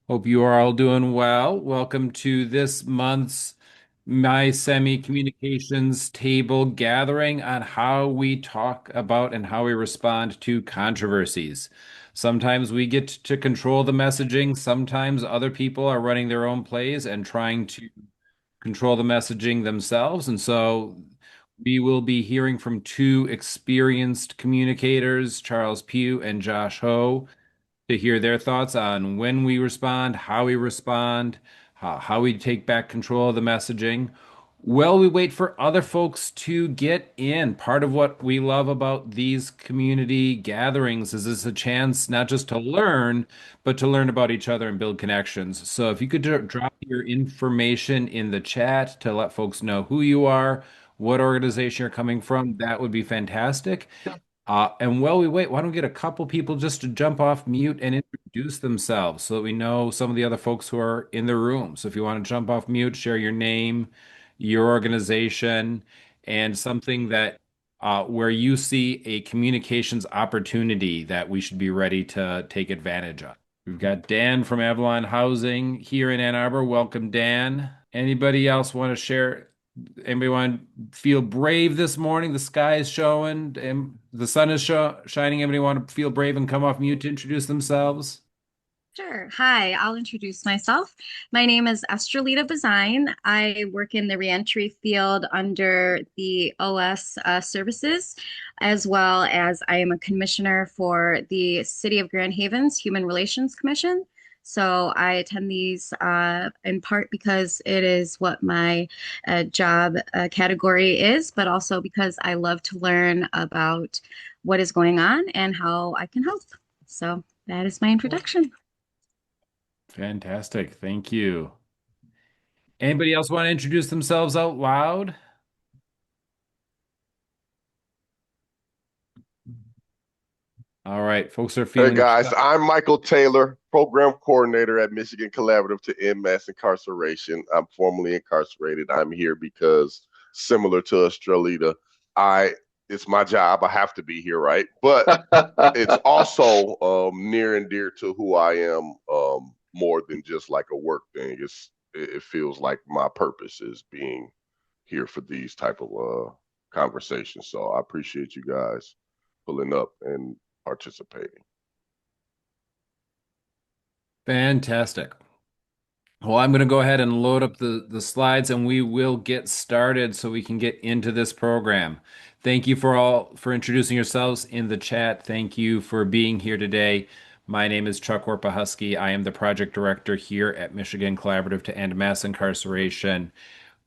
Hope you are all doing well. Welcome to this month's MI-CEMI Communications Table gathering on how we talk about and how we respond to controversies. Sometimes we get to control the messaging. Sometimes other people are running their own plays and trying to control the messaging themselves. And so we will be hearing from two experienced communicators, Charles Pugh and Josh Ho, to hear their thoughts on when we respond, how we respond, how we take back control of the messaging. Well, we wait for other folks to get in. Part of what we love about these community gatherings is it's a chance not just to learn, but to learn about each other and build connections. So if you could drop your information in the chat to let folks know who you are, what organization you're coming from, that would be fantastic. And while we wait, why don't we get a couple people just to jump off mute and introduce themselves so that we know some of the other folks who are in the room. So if you want to jump off mute, share your name, your organization, and something that where you see a communications opportunity that we should be ready to take advantage of. We've got Dan from Avalon Housing here in Ann Arbor. Welcome, Dan. Anybody else want to share? Anybody want to feel brave this morning? The sky is showing and the sun is shining. Anybody want to feel brave and come off mute to introduce themselves? Sure. Hi, I'll introduce myself. My name is Estrelita Bazine. I work in the reentry field under the OS services, as well as I am a commissioner for the City of Grand Haven's Human Relations Commission. So I attend these in part because it is what my job category is, but also because I love to learn about what is going on and how I can help. So that is my introduction. Fantastic. Thank you. Anybody else want to introduce themselves out loud? All right. Folks are Hey feeling guys, shy. I'm Michael Taylor, Program Coordinator at Michigan Collaborative to End Mass Incarceration. I'm formerly incarcerated. I'm here because, similar to Estrelita, I it's my job. I have to be here, right? But it's also near and dear to who I am, more than just like a work thing. It feels like my purpose is being here for these type of conversations. So I appreciate you guys pulling up and participating. Fantastic. Well, I'm going to go ahead and load up the slides and we will get started so we can get into this program. Thank you for introducing yourselves in the chat. Thank you for being here today. My name is Chuck Warpahusky. I am the project director here at Michigan Collaborative to End Mass Incarceration.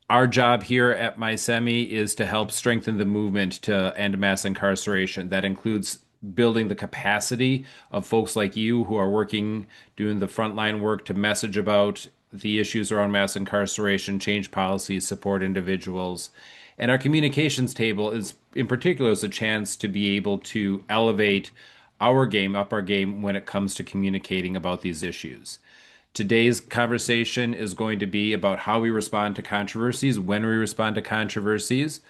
Our job here at MI-CEMI is to help strengthen the movement to end mass incarceration. That includes building the capacity of folks like you who are working, doing the frontline work to message about the issues around mass incarceration, change policies, support individuals. And our communications table is, in particular, is a chance to be able to elevate our game, up our game when it comes to communicating about these issues. Today's conversation is going to be about how we respond to controversies, when we respond to controversies.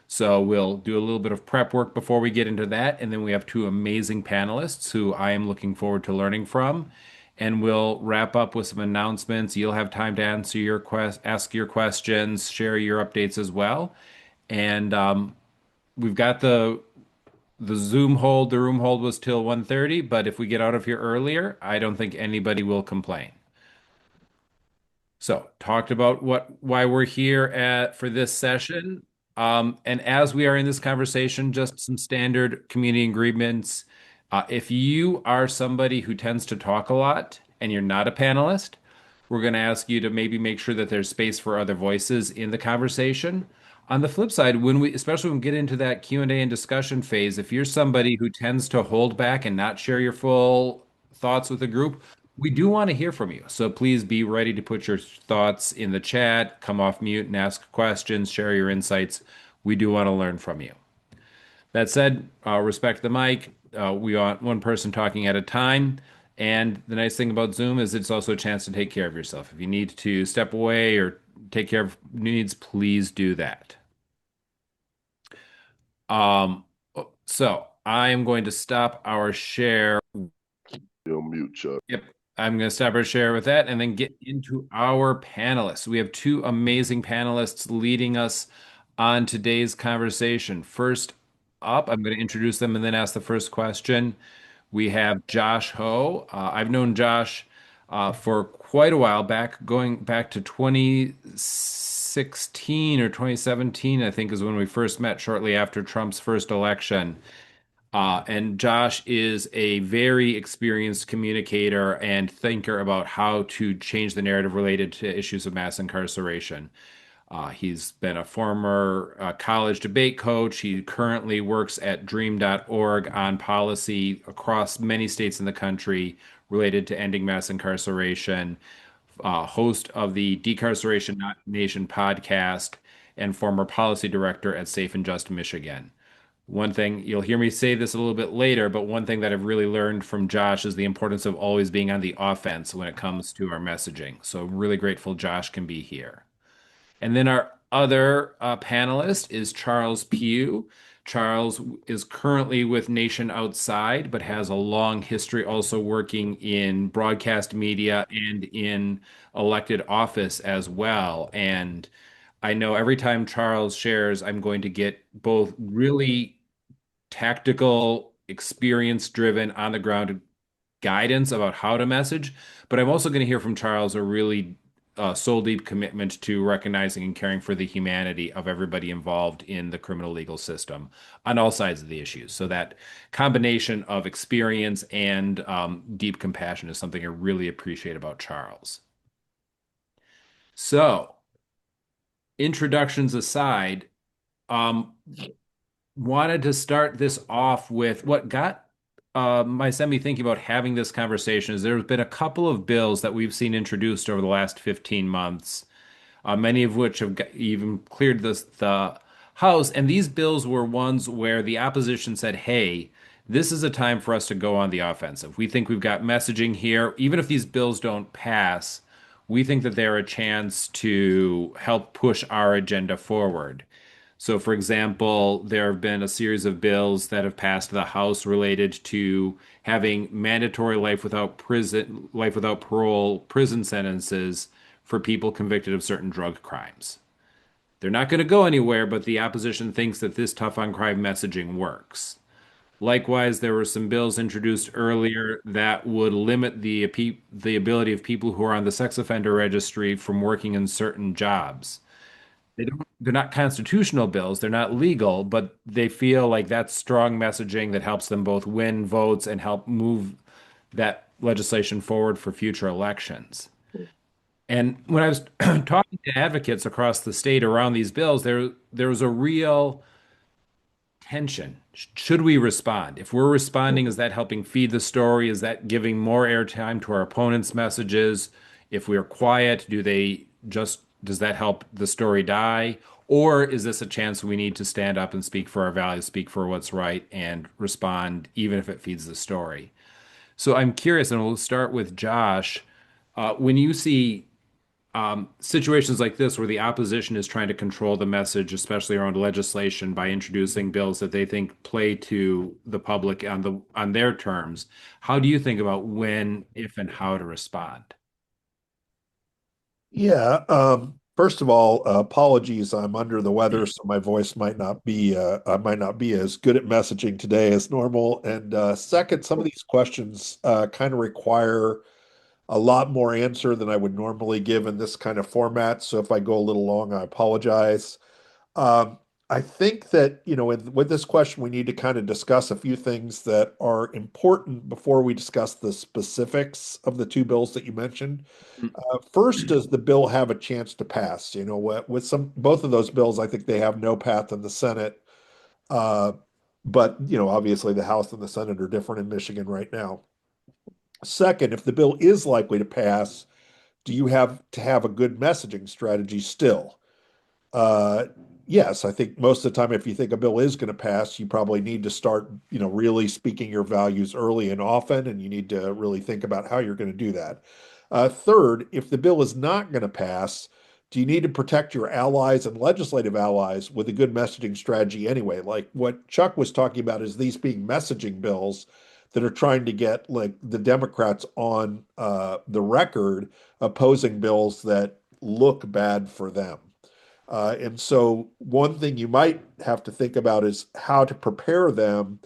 So we'll do a little bit of prep work before we get into that. And then we have two amazing panelists who I am looking forward to learning from. And we'll wrap up with some announcements. You'll have time to answer ask your questions, share your updates as well. And we've got the Zoom hold. The room hold was till 1:30, but if we get out of here earlier, I don't think anybody will complain. So, talked about why we're here at for this session. And as we are in this conversation, just some standard community agreements. If you are somebody who tends to talk a lot and you're not a panelist, we're going to ask you to maybe make sure that there's space for other voices in the conversation. On the flip side, especially when we get into that Q&A and discussion phase, if you're somebody who tends to hold back and not share your full thoughts with the group, we do want to hear from you. So please be ready to put your thoughts in the chat, come off mute and ask questions, share your insights. We do want to learn from you. That said, respect the mic. We want one person talking at a time. And the nice thing about Zoom is it's also a chance to take care of yourself. If you need to step away or take care of needs, please do that. Um, so I am going to stop our share. You'll mute, Chuck. Yep. I'm going to stop our share with that and then get into our panelists. We have two amazing panelists leading us on today's conversation. First up, I'm going to introduce them and then ask the first question. We have Josh Ho. I've known Josh for quite a while back, going back to 2016 or 2017, I think is when we first met shortly after Trump's first election. And Josh is a very experienced communicator and thinker about how to change the narrative related to issues of mass incarceration. He's been a former college debate coach. He currently works at dream.org on policy across many states in the country related to ending mass incarceration, host of the Decarceration Not Nation podcast, and former policy director at Safe and Just Michigan. One thing, you'll hear me say this a little bit later, but one thing that I've really learned from Josh is the importance of always being on the offense when it comes to our messaging. So I'm really grateful Josh can be here. And then our other panelist is Charles Pugh. Charles is currently with Nation Outside, but has a long history also working in broadcast media and in elected office as well. And I know every time Charles shares, I'm going to get both really tactical, experience driven, on the ground guidance about how to message. But I'm also going to hear from Charles a really soul deep commitment to recognizing and caring for the humanity of everybody involved in the criminal legal system on all sides of the issues. So that combination of experience and deep compassion is something I really appreciate about Charles. So, introductions aside, um, wanted to start this off with what got MI-CEMI thinking about having this conversation is there's been a couple of bills that we've seen introduced over the last 15 months, many of which have even cleared the House. And these bills were ones where the opposition said, hey, this is a time for us to go on the offensive. We think we've got messaging here. Even if these bills don't pass, we think that they're a chance to help push our agenda forward. So, for example, there have been a series of bills that have passed the House related to having mandatory life without parole prison sentences for people convicted of certain drug crimes. They're not going to go anywhere, but the opposition thinks that this tough on crime messaging works. Likewise, there were some bills introduced earlier that would limit the ability of people who are on the sex offender registry from working in certain jobs. They're not constitutional bills, they're not legal, but they feel like that's strong messaging that helps them both win votes and help move that legislation forward for future elections. And when I was talking to advocates across the state around these bills, there was a real tension. Should we respond? If we're responding, is that helping feed the story? Is that giving more airtime to our opponents' messages? If we're quiet, does that help the story die? Or is this a chance we need to stand up and speak for our values, speak for what's right, and respond even if it feeds the story? So I'm curious, and we'll start with Josh. When you see situations like this where the opposition is trying to control the message, especially around legislation, by introducing bills that they think play to the public on their terms, how do you think about when, if, and how to respond? Yeah. First of all, apologies. I'm under the weather, so my voice might not be as good at messaging today as normal. And second, some of these questions kind of require a lot more answer than I would normally give in this kind of format. So if I go a little long, I apologize. I think that, with this question, we need to kind of discuss a few things that are important before we discuss the specifics of the two bills that you mentioned. First, does the bill have a chance to pass? With both of those bills, I think they have no path in the Senate. Uh, but, obviously the House and the Senate are different in Michigan right now. Second, if the bill is likely to pass, do you have to have a good messaging strategy still? Uh, yes, I think most of the time, if you think a bill is going to pass, you probably need to start, really speaking your values early and often, and you need to really think about how you're going to do that. Third, if the bill is not going to pass, do you need to protect your allies and legislative allies with a good messaging strategy anyway? Like what Chuck was talking about is these being messaging bills. that are trying to get like the Democrats on the record opposing bills that look bad for them. And so one thing you might have to think about is how to prepare them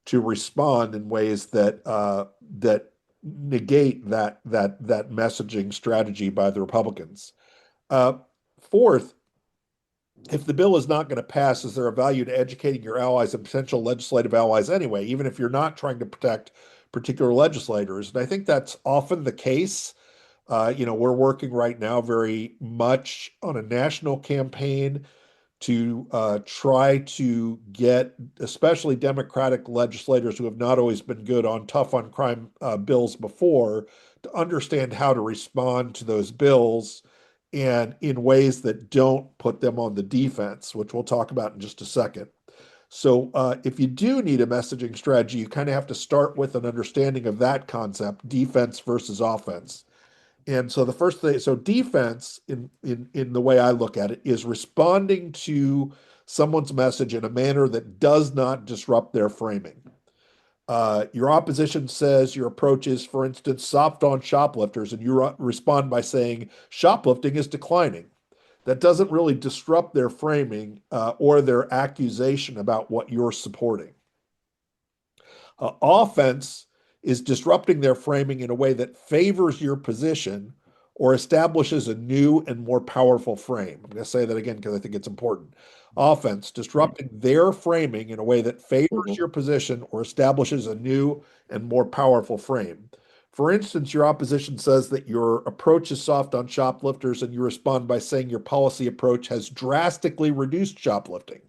to respond in ways that negate that messaging strategy by the Republicans. Uh, Fourth, if the bill is not going to pass, is there a value to educating your allies and potential legislative allies anyway, even if you're not trying to protect particular legislators? And I think that's often the case. We're working right now very much on a national campaign to try to get, especially Democratic legislators who have not always been good on tough on crime bills before, to understand how to respond to those bills and in ways that don't put them on the defense, which we'll talk about in just a second. So, if you do need a messaging strategy, you kind of have to start with an understanding of that concept, defense versus offense. And so the first thing, so defense in the way I look at it is responding to someone's message in a manner that does not disrupt their framing. Your opposition says your approach is, for instance, soft on shoplifters, and you respond by saying shoplifting is declining. That doesn't really disrupt their framing or their accusation about what you're supporting. Offense is disrupting their framing in a way that favors your position or establishes a new and more powerful frame. I'm going to say that again because I think it's important. Offense, disrupting their framing in a way that favors Mhm. your position or establishes a new and more powerful frame. For instance, your opposition says that your approach is soft on shoplifters, and you respond by saying your policy approach has drastically reduced shoplifting.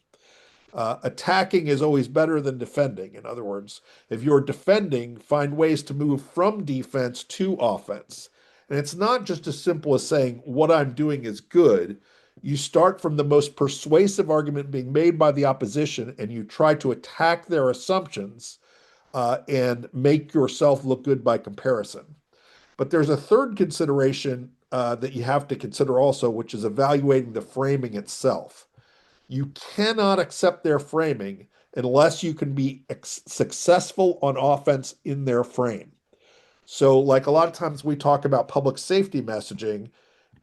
Attacking is always better than defending. In other words, if you're defending, find ways to move from defense to offense. And it's not just as simple as saying, what I'm doing is good. You start from the most persuasive argument being made by the opposition and you try to attack their assumptions and make yourself look good by comparison. But there's a third consideration that you have to consider also, which is evaluating the framing itself. You cannot accept their framing unless you can be successful on offense in their frame. So, like a lot of times we talk about public safety messaging,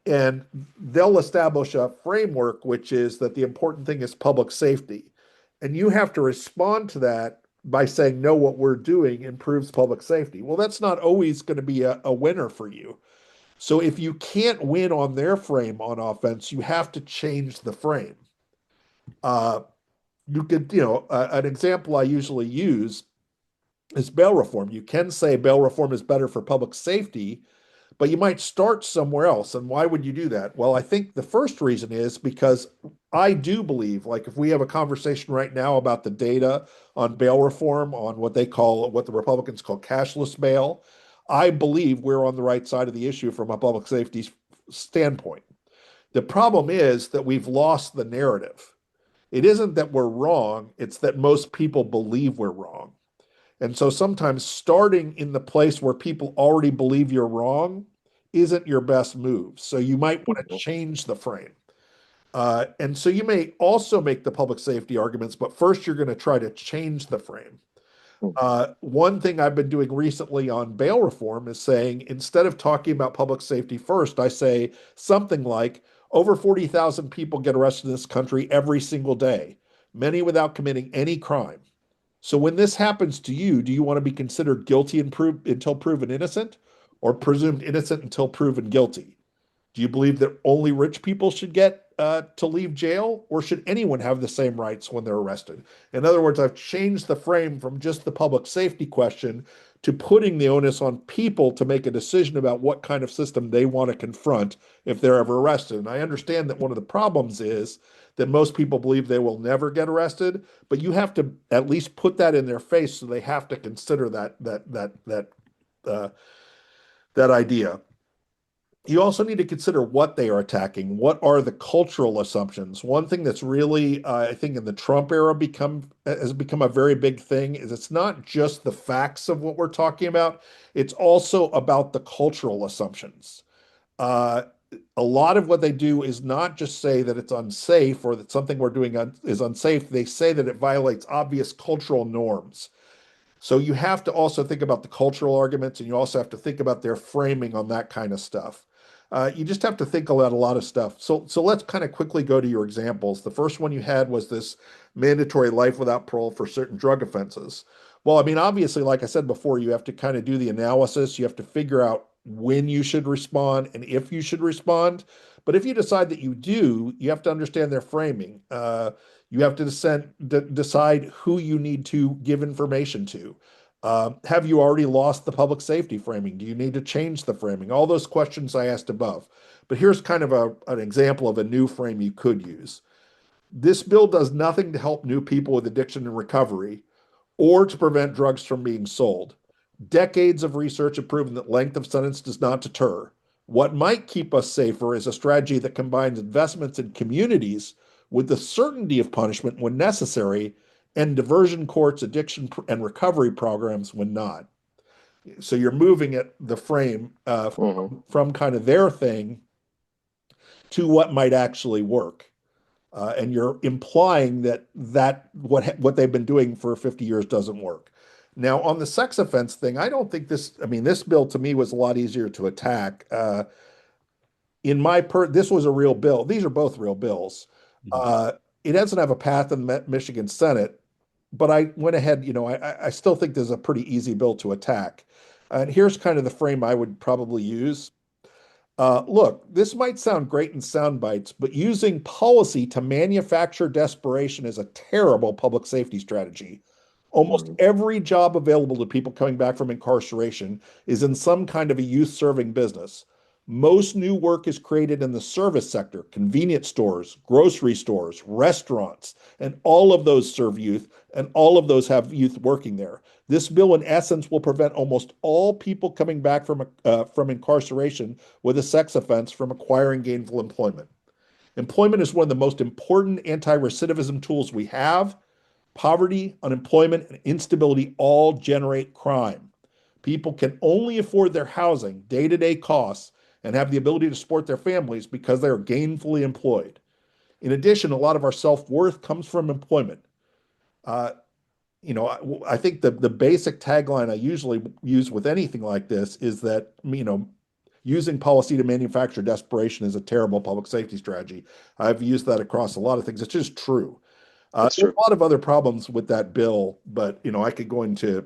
and they'll establish a framework, which is that the important thing is public safety. And you have to respond to that by saying, no, what we're doing improves public safety. Well, that's not always going to be a winner for you. So, if you can't win on their frame on offense, you have to change the frame. Uh, you could, an example I usually use is bail reform. You can say bail reform is better for public safety, but you might start somewhere else. And why would you do that? Well, I think the first reason is because I do believe, like, if we have a conversation right now about the data on bail reform, on what the Republicans call cashless bail, I believe we're on the right side of the issue from a public safety standpoint. The problem is that we've lost the narrative. It isn't that we're wrong, it's that most people believe we're wrong. And so sometimes starting in the place where people already believe you're wrong isn't your best move. So you might want to Mhm. change the frame. And so you may also make the public safety arguments, but first you're going to try to change the frame. One thing I've been doing recently on bail reform is saying, instead of talking about public safety first, I say something like over 40,000 people get arrested in this country every single day, many without committing any crime. So when this happens to you, do you want to be considered guilty until proven innocent or presumed innocent until proven guilty? Do you believe that only rich people should get to leave jail, or should anyone have the same rights when they're arrested? In other words, I've changed the frame from just the public safety question to putting the onus on people to make a decision about what kind of system they want to confront if they're ever arrested. And I understand that one of the problems is that most people believe they will never get arrested, but you have to at least put that in their face so they have to consider uh, that idea. You also need to consider what they are attacking. What are the cultural assumptions? One thing that's really, I think, in the Trump era has become a very big thing is it's not just the facts of what we're talking about. It's also about the cultural assumptions. Uh, a lot of what they do is not just say that it's unsafe or that something we're doing is unsafe. They say that it violates obvious cultural norms. So you have to also think about the cultural arguments, and you also have to think about their framing on that kind of stuff. You just have to think about a lot of stuff. So let's kind of quickly go to your examples. The first one you had was this mandatory life without parole for certain drug offenses. Well, I mean, obviously, like I said before, you have to kind of do the analysis. You have to figure out when you should respond and if you should respond. But if you decide that you do, you have to understand their framing. You have to decide who you need to give information to. Have you already lost the public safety framing? Do you need to change the framing? All those questions I asked above. But here's kind of an example of a new frame you could use. This bill does nothing to help new people with addiction and recovery or to prevent drugs from being sold. Decades of research have proven that length of sentence does not deter. What might keep us safer is a strategy that combines investments in communities with the certainty of punishment when necessary and diversion courts, addiction and recovery programs when not. So you're moving it, the frame Hmm. from kind of their thing to what might actually work. And you're implying that what they've been doing for 50 years doesn't work. Now, on the sex offense thing, I don't think this. I mean, this bill to me was a lot easier to attack. This was a real bill. These are both real bills. Mhm. Uh, it doesn't have a path in the Michigan Senate, but I went ahead. I still think there's a pretty easy bill to attack. And here's kind of the frame I would probably use. Look, this might sound great in sound bites, but using policy to manufacture desperation is a terrible public safety strategy. Almost Hmm. every job available to people coming back from incarceration is in some kind of a youth serving business. Most new work is created in the service sector, convenience stores, grocery stores, restaurants, and all of those serve youth, and all of those have youth working there. This bill, in essence, will prevent almost all people coming back from incarceration with a sex offense from acquiring gainful employment. Employment is one of the most important anti-recidivism tools we have. Poverty, unemployment, and instability all generate crime. People can only afford their housing, day-to-day costs, and have the ability to support their families because they are gainfully employed. In addition, a lot of our self-worth comes from employment. Uh, I think the basic tagline I usually use with anything like this is that, using policy to manufacture desperation is a terrible public safety strategy. I've used that across a lot of things. It's just true. It's There's true. a lot of other problems with that bill, but I could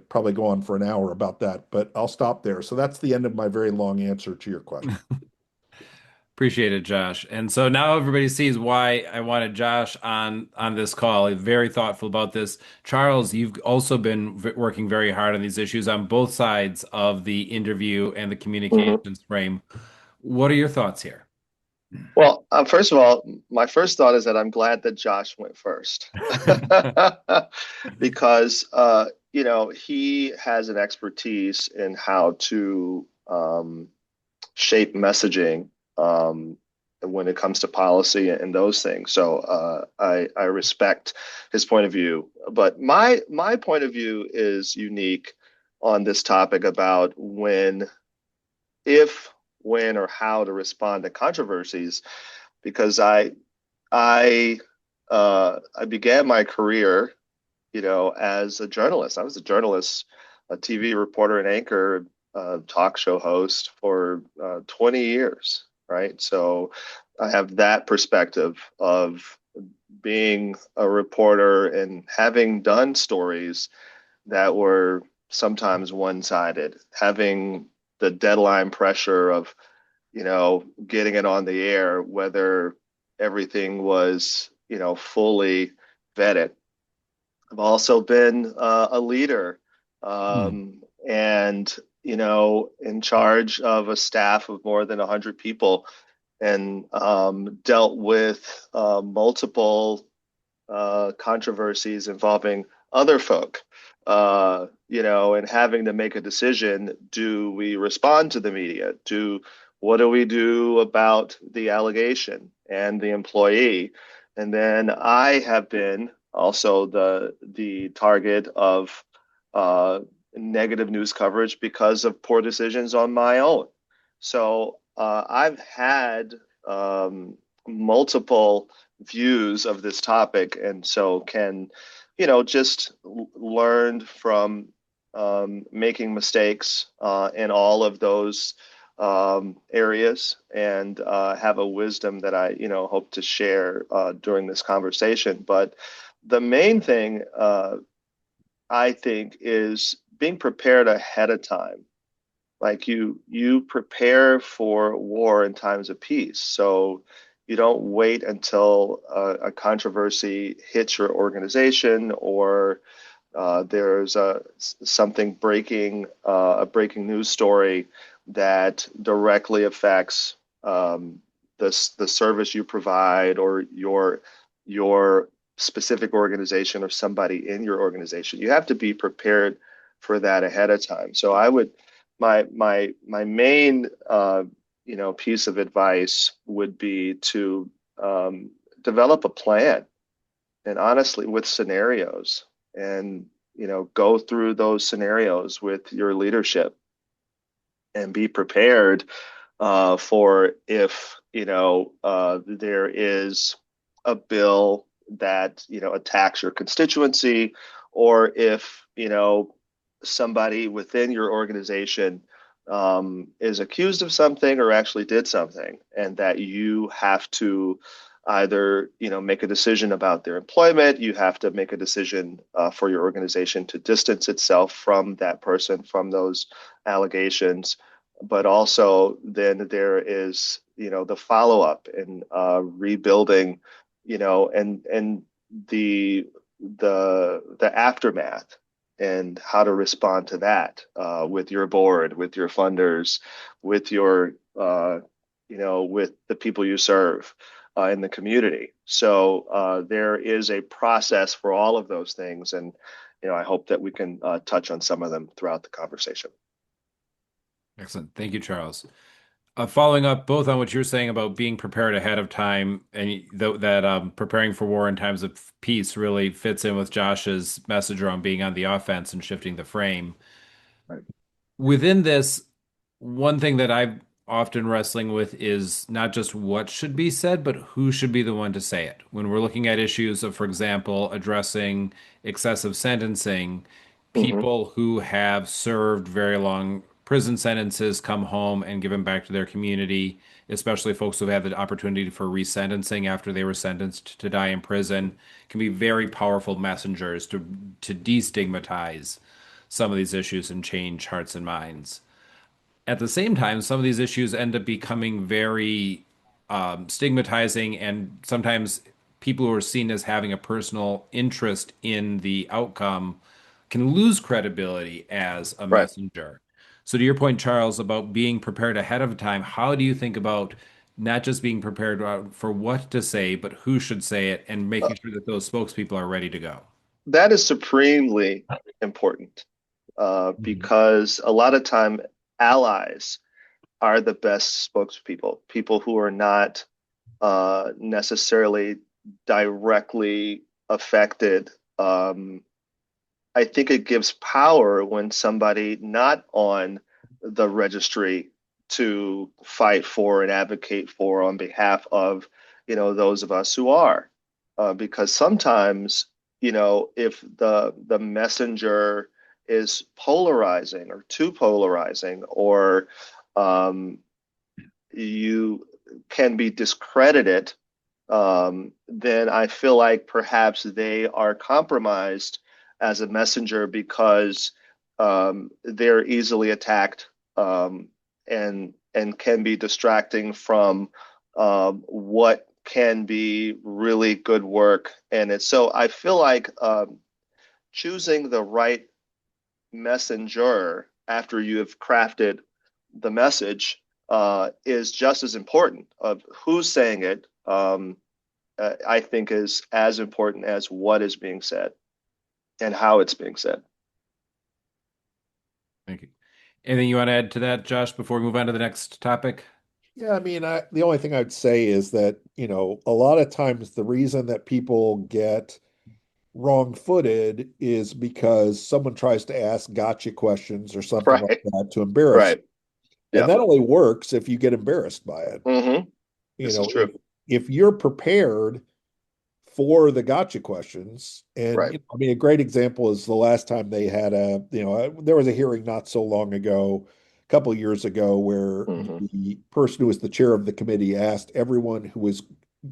probably go on for an hour about that, but I'll stop there. So that's the end of my very long answer to your question. Appreciate it, Josh. And so now everybody sees why I wanted Josh on this call. He's very thoughtful about this. Charles, you've also been working very hard on these issues on both sides of the interview and the Hmm. communications frame. What are your thoughts here? Well, first of all, my first thought is that I'm glad that Josh went first because he has an expertise in how to shape messaging when it comes to policy and those things. So I respect his point of view, but my point of view is unique on this topic about if, when, or how to respond to controversies because I I began my career, as a journalist. I was a journalist, a TV reporter and anchor, talk show host for 20 years, right? So I have that perspective of being a reporter and having done stories that were sometimes one-sided, having the deadline pressure of getting it on the air, whether everything was, fully vetted. I've also been a leader Hmm. and, in charge of a staff of more than 100 people and dealt with multiple controversies involving other folk, and having to make a decision. Do we respond to the media? What do we do about the allegation and the employee? And then I have been also the target of uh, negative news coverage because of poor decisions on my own. So I've had multiple views of this topic, and so can, just learned from making mistakes in all of those areas, and have a wisdom that I, hope to share during this conversation. But the main thing, I think, is being prepared ahead of time. Like you prepare for war in times of peace. So you don't wait until a controversy hits your organization, or there's something breaking, a breaking news story that directly affects the service you provide, or your specific organization, or somebody in your organization. You have to be prepared for that ahead of time. So I would, my main piece of advice would be to develop a plan, and honestly, with scenarios, and go through those scenarios with your leadership, and be prepared for if there is a bill that attacks your constituency, or if somebody within your organization is accused of something, or actually did something, and that you have to either make a decision about their employment. You have to make a decision for your organization to distance itself from that person, from those allegations. But also then there is the follow-up, and rebuilding, and the aftermath, and how to respond to that with your board, with your funders, with your with the people you serve in the community. So there is a process for all of those things, and I hope that we can touch on some of them throughout the conversation. Excellent. Thank you, Charles. Following up both on what you're saying about being prepared ahead of time, and that preparing for war in times of peace really fits in with Josh's message around being on the offense and shifting the frame. Right. Within this, one thing that I'm often wrestling with is not just what should be said, but who should be the one to say it. When we're looking at issues of, for example, addressing excessive sentencing, Mm-hmm. people who have served very long prison sentences come home and give them back to their community, especially folks who've had the opportunity for resentencing after they were sentenced to die in prison, can be very powerful messengers to destigmatize some of these issues and change hearts and minds. At the same time, some of these issues end up becoming very stigmatizing, and sometimes people who are seen as having a personal interest in the outcome can lose credibility as a Right. messenger. So, to your point, Charles, about being prepared ahead of time, how do you think about not just being prepared for what to say, but who should say it, and Uh, making sure that those spokespeople are ready to go? that is supremely important, Mhm. because a lot of time allies are the best spokespeople, people who are not necessarily directly affected. I think it gives power when somebody not on the registry to fight for and advocate for on behalf of, those of us who are, because sometimes, if the messenger is polarizing, or too polarizing, or um, you can be discredited, then I feel like perhaps they are compromised as a messenger, because they're easily attacked, and can be distracting from what can be really good work. And it's so I feel like choosing the right messenger after you have crafted the message is just as important. Of who's saying it, I think, is as important as what is being said and how it's being said. Thank you. Anything you want to add to that, Josh, before we move on to the next topic? Yeah, I mean, the only thing I'd say is that, a lot of times the reason that people get wrong-footed is because someone tries to ask gotcha questions or something like Right. that to embarrass. Right. And Yeah. that only works if you get embarrassed by it. Mm-hmm. You This is know, true. if you're prepared for the gotcha questions. And Right. I mean, a great example is the last time they had there was a hearing not so long ago, a couple of years ago, where Hmm. the person who was the chair of the committee asked everyone who was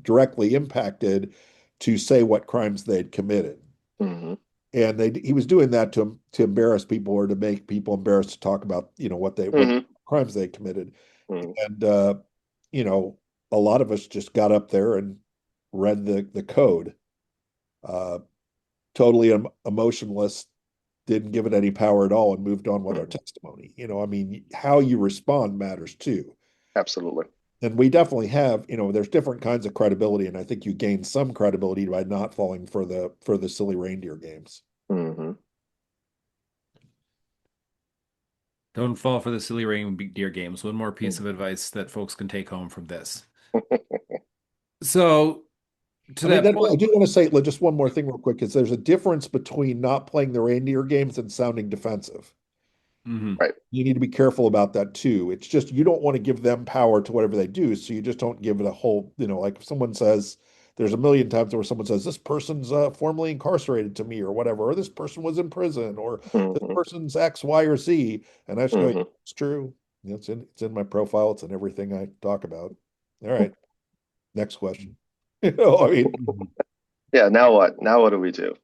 directly impacted to say what crimes they'd committed. Hmm. And he was doing that to embarrass people or to make people embarrassed to talk about, what Hmm. crimes they committed. Hmm. And you know, a lot of us just got up there and read the code, uh, totally emotionless, didn't give it any power at all, and moved on with our Hmm. testimony. I mean, how you respond matters too. Absolutely. And we definitely have, there's different kinds of credibility, and I think you gain some credibility by not falling for the silly reindeer games. Hmm. Don't fall for the silly reindeer games. One more piece of advice that folks can take home from this. So, to I mean, that then I point, do want to say just one more thing real quick, is there's a difference between not playing the reindeer games and sounding defensive. mhm. Right. You need to be careful about that too. It's just you don't want to give them power to whatever they do, so you just don't give it a whole, like if someone says, there's a million times where someone says this person's formerly incarcerated to me or whatever, or this person was in prison, or this Hmm. person's X, Y, or Z, and I just go, Hmm. it's true. It's in my profile. It's in everything I talk about. All right, next question. I mean, Mhm. Yeah. Now what? Now what do we do?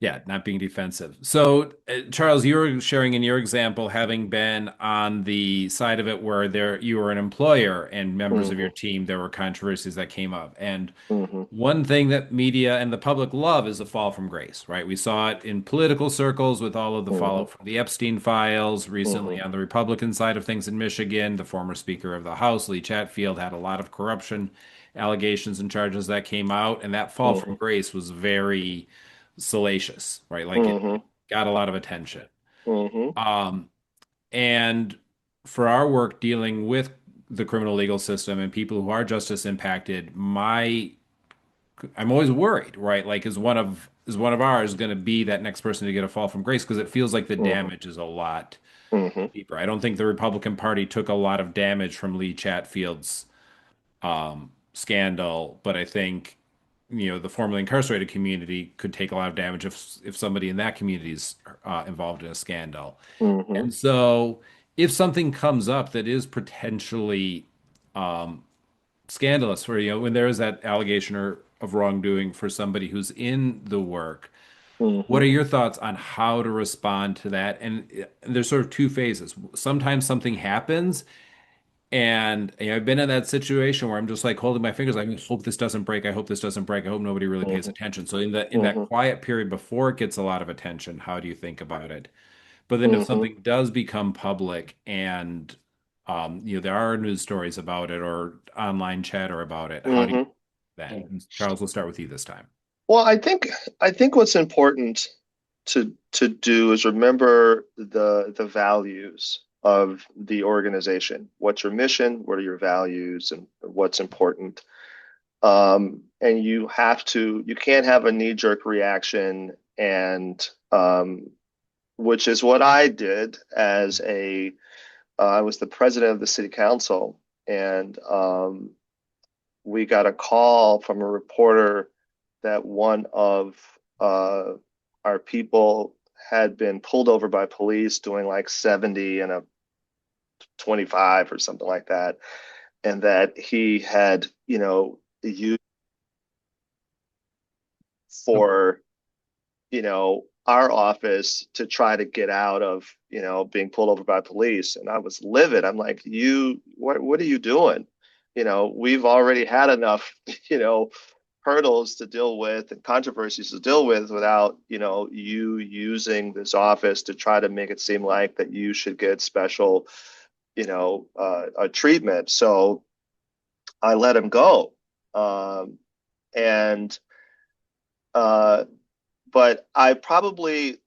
Yeah, not being defensive. So, Charles, you were sharing in your example having been on the side of it where you were an employer and members of your Hmm. team, there were controversies that came up. And Hmm. one thing that media and the public love is the fall from grace, right? We saw it in political circles with all of the Hmm. fallout from the Epstein files, Hmm. recently on the Republican side of things in Michigan. The former Speaker of the House, Lee Chatfield, had a lot of corruption allegations and charges that came out, and that fall from Hmm. grace was very salacious, right? Like it Hmm. got a lot of attention. Hmm. Um, and for our work dealing with the criminal legal system and people who are justice impacted, I'm always worried, right? Like, is one of ours going to be that next person to get a fall from grace? Because it feels like the Hmm. damage is a lot Hmm. deeper. I don't think the Republican Party took a lot of damage from Lee Chatfield's scandal, but I think the formerly incarcerated community could take a lot of damage if somebody in that community is involved in a scandal. Hmm. And so, if something comes up that is potentially um, scandalous, for when there is that allegation of wrongdoing for somebody who's in the work, what Hmm. are your thoughts on how to respond to that? And there's sort of two phases. Sometimes something happens, and I've been in that situation where I'm just like holding my fingers. I hope this doesn't break. I hope this doesn't break. I hope nobody really pays Hmm. attention. So in that Hmm. quiet period before it gets a lot of attention, how do you think about it? But then if Hmm. something does become public and there are news stories about it or online chatter about it, how do you Hmm. do that? And Charles, we'll start with you this time. Well, I think what's important to do is remember the values of the organization. What's your mission? What are your values, and what's important? And you can't have a knee-jerk reaction, and which is what I did I was the president of the city council, and we got a call from a reporter that one of uh, our people had been pulled over by police doing like 70 and a 25 or something like that, and that he had, used Oh, for, our office to try to get out of, being pulled over by police. And I was livid. I'm like, what are you doing? We've already had enough, you know, hurdles to deal with and controversies to deal with without, you using this office to try to make it seem like that you should get special, a treatment. So I let him go. And uh, but I probably,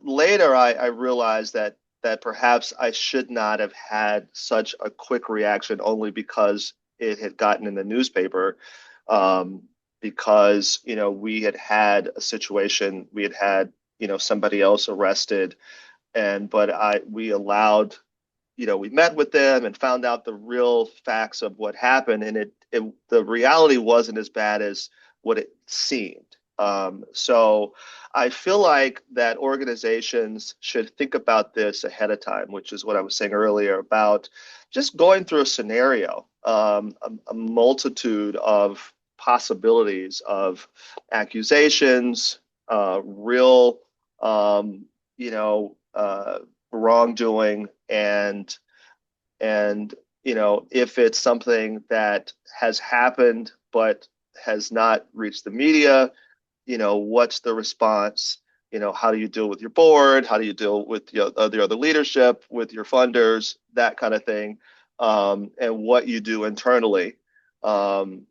later I realized that perhaps I should not have had such a quick reaction only because it had gotten in the newspaper. Um, because, we had had a situation, we had somebody else arrested, and but I we allowed, we met with them and found out the real facts of what happened, and the reality wasn't as bad as what it seemed. So I feel like that organizations should think about this ahead of time, which is what I was saying earlier about just going through a scenario, a multitude of possibilities of accusations, real, you know, wrongdoing, and if it's something that has happened but has not reached the media, what's the response? How do you deal with your board? How do you deal with the other leadership, with your funders, that kind of thing, and what you do internally. Um,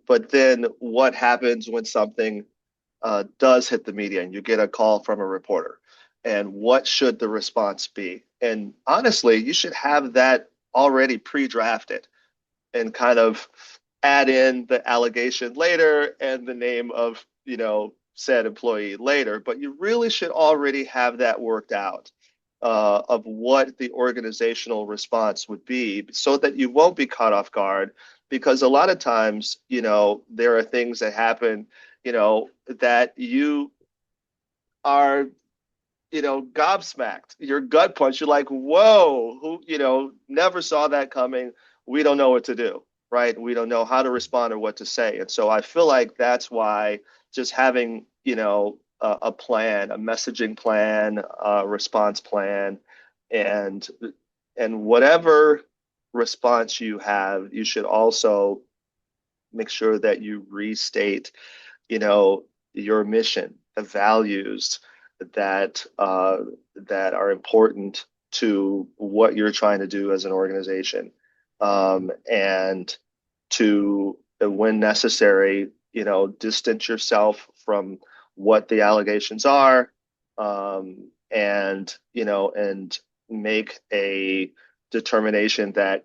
but then what happens when something does hit the media and you get a call from a reporter? And what should the response be? And honestly, you should have that already pre-drafted and kind of add in the allegation later and the name of, said employee later. But you really should already have that worked out, of what the organizational response would be so that you won't be caught off guard. Because a lot of times, there are things that happen, that you are, gobsmacked. Your gut punch, you're like, whoa, who, never saw that coming. We don't know what to do, right? We don't know how to respond or what to say. And so I feel like that's why just having, a plan, a messaging plan, a response plan, and whatever response you have, you should also make sure that you restate, you know, your mission, the values that are important to what you're trying to do as an organization, and to, when necessary, distance yourself from what the allegations are, and make a determination that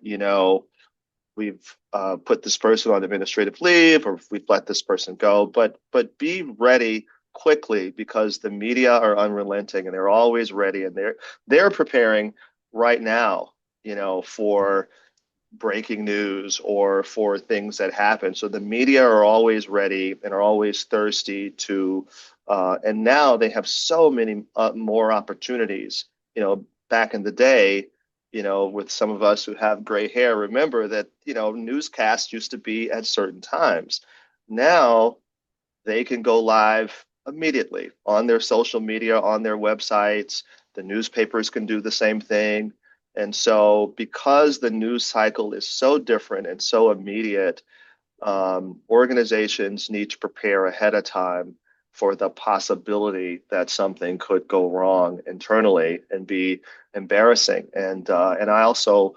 we've put this person on administrative leave or we've let this person go, but be ready quickly because the media are unrelenting and they're always ready and they're preparing right now, for breaking news or for things that happen. So the media are always ready and are always thirsty to, and now they have so many more opportunities. Back in the day, with some of us who have gray hair, remember that, newscasts used to be at certain times. Now they can go live immediately on their social media, on their websites. The newspapers can do the same thing. And so, because the news cycle is so different and so immediate, organizations need to prepare ahead of time for the possibility that something could go wrong internally and be embarrassing. And I also,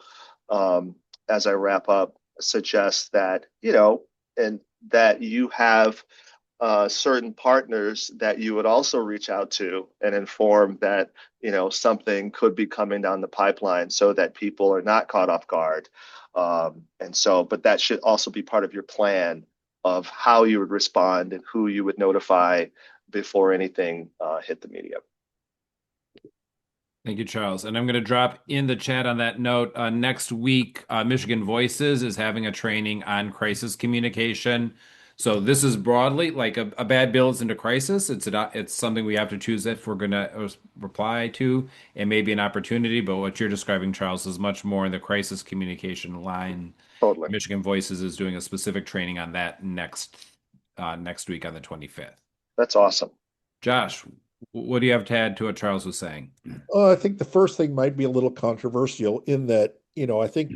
as I wrap up, suggest that and that you have certain partners that you would also reach out to and inform that something could be coming down the pipeline so that people are not caught off guard. But that should also be part of your plan of how you would respond and who you would notify before anything hit the media. Thank you, Charles. And I'm going to drop in the chat on that note. Next week, Michigan Voices is having a training on crisis communication. So this is broadly like a bad builds into crisis. It's something we have to choose if we're going to reply to, and maybe an opportunity. But what you're describing, Charles, is much more in the crisis communication line. Totally. Michigan Voices is doing a specific training on that next week on the 25th. That's awesome. Josh, what do you have to add to what Charles was saying? I think the first thing might be a little controversial in that, I think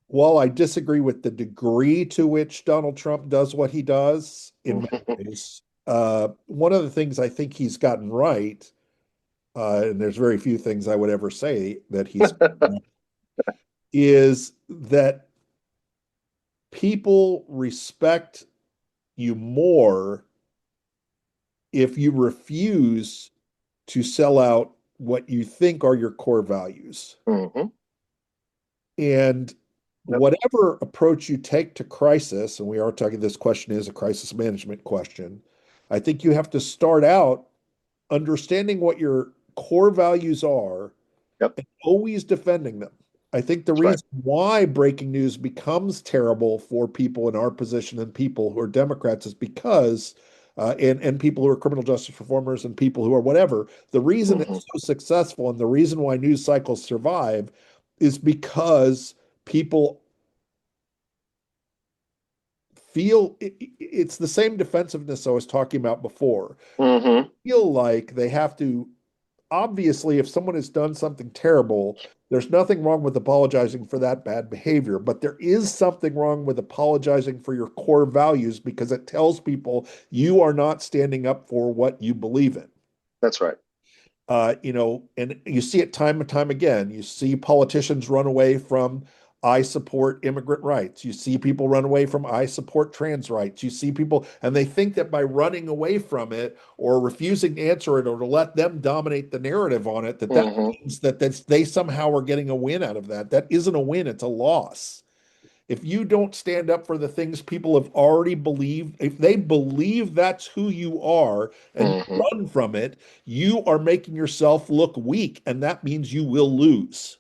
while I disagree with the degree to which Donald Trump does what he does in many ways, one of the things I think he's gotten right, and there's very few things I would ever say that he's is that people respect you more if you refuse to sell out what you think are your core values. Mm-hmm. And Yep. whatever approach you take to crisis, and we are talking, this question is a crisis management question, I think you have to start out understanding what your core values are Yep. always defending them. I think the That's right. reason why breaking news becomes terrible for people in our position and people who are Democrats is because, and people who are criminal justice reformers and people who are whatever, the reason Hmm. it's so successful and the reason why news cycles survive is because people feel it's the same defensiveness I was talking about before. Hmm. Feel like they have to obviously, if someone has done something terrible, there's nothing wrong with apologizing for that bad behavior, but there is something wrong with apologizing for your core values because it tells people you are not standing up for what you believe in. That's right. And you see it time and time again. You see politicians run away from I support immigrant rights. You see people run away from I support trans rights. You see people, and they think that by running away from it or refusing to answer it or to let them dominate the narrative on it, that Hmm. means that they somehow are getting a win out of that. That isn't a win, it's a loss. If you don't stand up for the things people have already believed, if they believe that's who you are and you Hmm. run from it, you are making yourself look weak, and that means you will lose.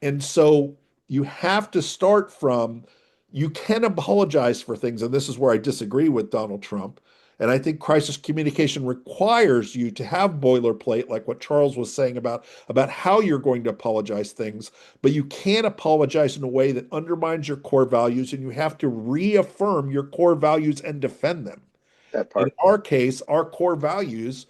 And so you have to start from you can apologize for things. And this is where I disagree with Donald Trump. And I think crisis communication requires you to have boilerplate, like what Charles was saying about how you're going to apologize things, but you can't apologize in a way that undermines your core values, and you have to reaffirm your core values and defend them. That In part. our case, our core values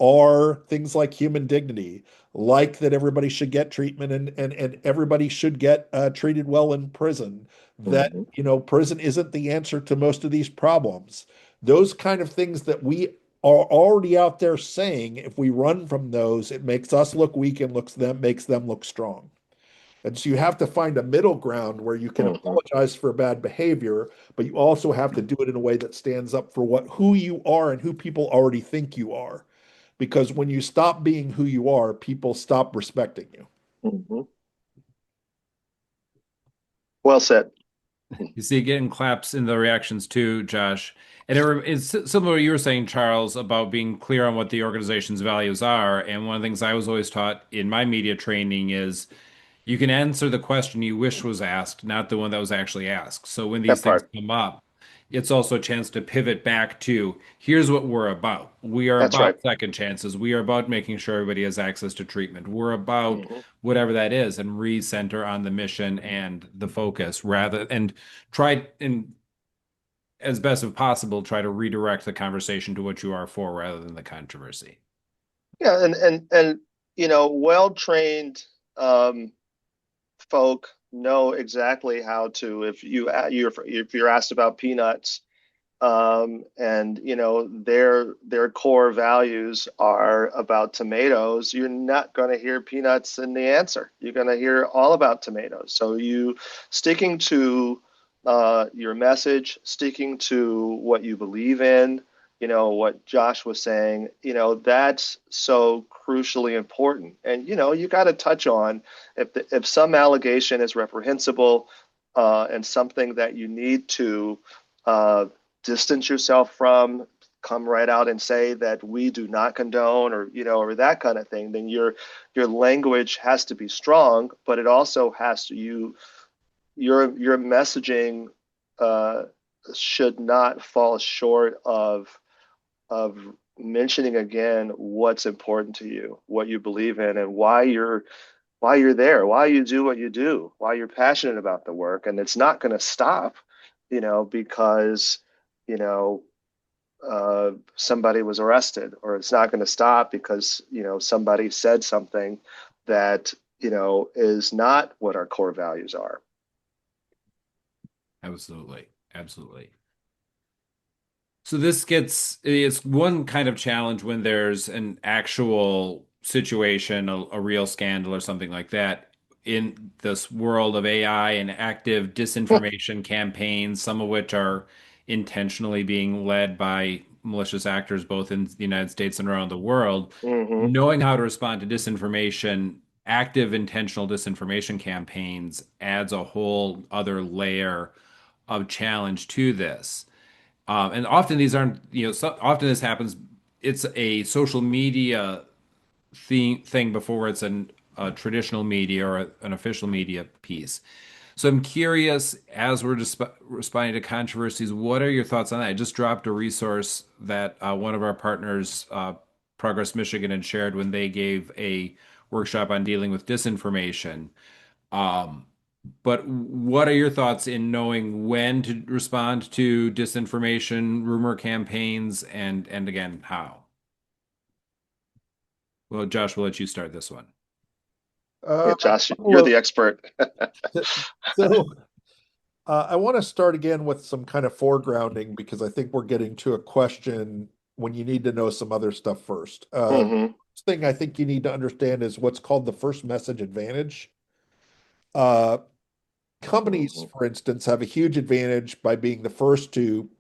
are things like human dignity, like that everybody should get treatment and everybody should get treated well in prison, that, Hmm. prison isn't the answer to most of these problems. Those kind of things that we are already out there saying, if we run from those, it makes us look weak and makes them look strong. And so you have to find a middle ground where you can Hmm. apologize for bad behavior, but you also have to do it in a way that stands up for who you are and who people already think you are. Because when you stop being who you are, people stop respecting you. Hmm. Well said. You see, getting claps in the reactions too, Josh. And it's similar to what you were saying, Charles, about being clear on what the organization's values are. And one of the things I was always taught in my media training is you can answer the question you wish was asked, not the one that was actually asked. So when these That things part. come up, it's also a chance to pivot back to here's what we're about. We are That's about right. second chances. We are about making sure everybody has access to treatment. We're about Hmm. whatever that is and recenter on the mission and the focus rather and try and as best as possible try to redirect the conversation to what you are for rather than the controversy. Yeah, and well-trained um, folk know exactly how to. If you're asked about peanuts, and their core values are about tomatoes, you're not going to hear peanuts in the answer. You're going to hear all about tomatoes. So you sticking to your message, sticking to what you believe in, what Josh was saying, that's so crucially important. And you got to touch on if some allegation is reprehensible, and something that you need to uh, distance yourself from, come right out and say that we do not condone, or that kind of thing, then your language has to be strong, but it also has to your messaging uh, should not fall short of mentioning again what's important to you, what you believe in, and why you're there, why you do what you do, why you're passionate about the work. And it's not going to stop, because you know somebody was arrested, or it's not going to stop because somebody said something that is not what our core values are. Absolutely. Absolutely. So this gets it's one kind of challenge when there's an actual situation, a real scandal or something like that in this world of AI and active disinformation campaigns, some of which are intentionally being led by malicious actors both in the United States and around the world. Hmm. Knowing how to respond to disinformation, active intentional disinformation campaigns adds a whole other layer of challenge to this. And often these aren't, often this happens. It's a social media thing before it's an a traditional media or an official media piece. So I'm curious, as we're just responding to controversies, what are your thoughts on that? I just dropped a resource that one of our partners, Progress Michigan, had shared when they gave a workshop on dealing with disinformation. Um, but what are your thoughts in knowing when to respond to disinformation, rumor campaigns, and again, how? Well, Josh, we'll let you start this one. Yeah, A Josh, couple you're of the expert. so I want to start again with some kind of foregrounding because I think we're getting to a question when you need to know some other stuff first. Hmm. First thing I think you need to understand is what's called the first message advantage. Uh, Companies, Hmm. for instance, have a huge advantage by being the first to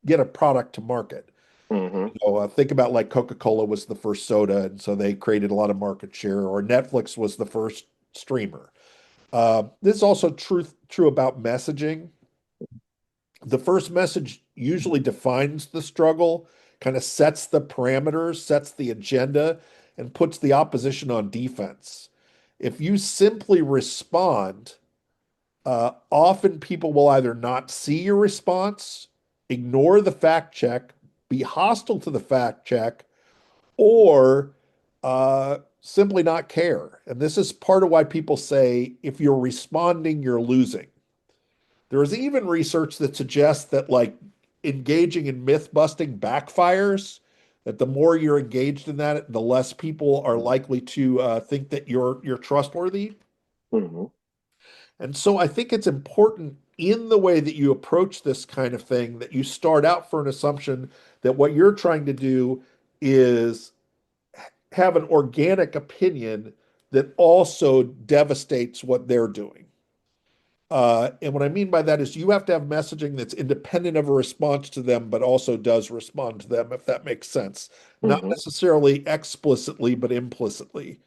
get a product to market. Hmm. So think about like Coca-Cola was the first soda, and so they created a lot of market share, or Netflix was the first streamer. This is also true about messaging. The first message usually defines the struggle, kind of sets the parameters, sets the agenda, and puts the opposition on defense. If you simply respond, often people will either not see your response, ignore the fact check, be hostile to the fact check, or simply not care. And this is part of why people say if you're responding, you're losing. There is even research that suggests that like engaging in myth busting backfires, that the more you're engaged in that, the less people are likely to think that you're trustworthy. Hmm. And so I think it's important in the way that you approach this kind of thing that you start out for an assumption that what you're trying to do is have an organic opinion that also devastates what they're doing. And what I mean by that is you have to have messaging that's independent of a response to them, but also does respond to them, if that makes sense. Not Hmm. necessarily explicitly, but implicitly.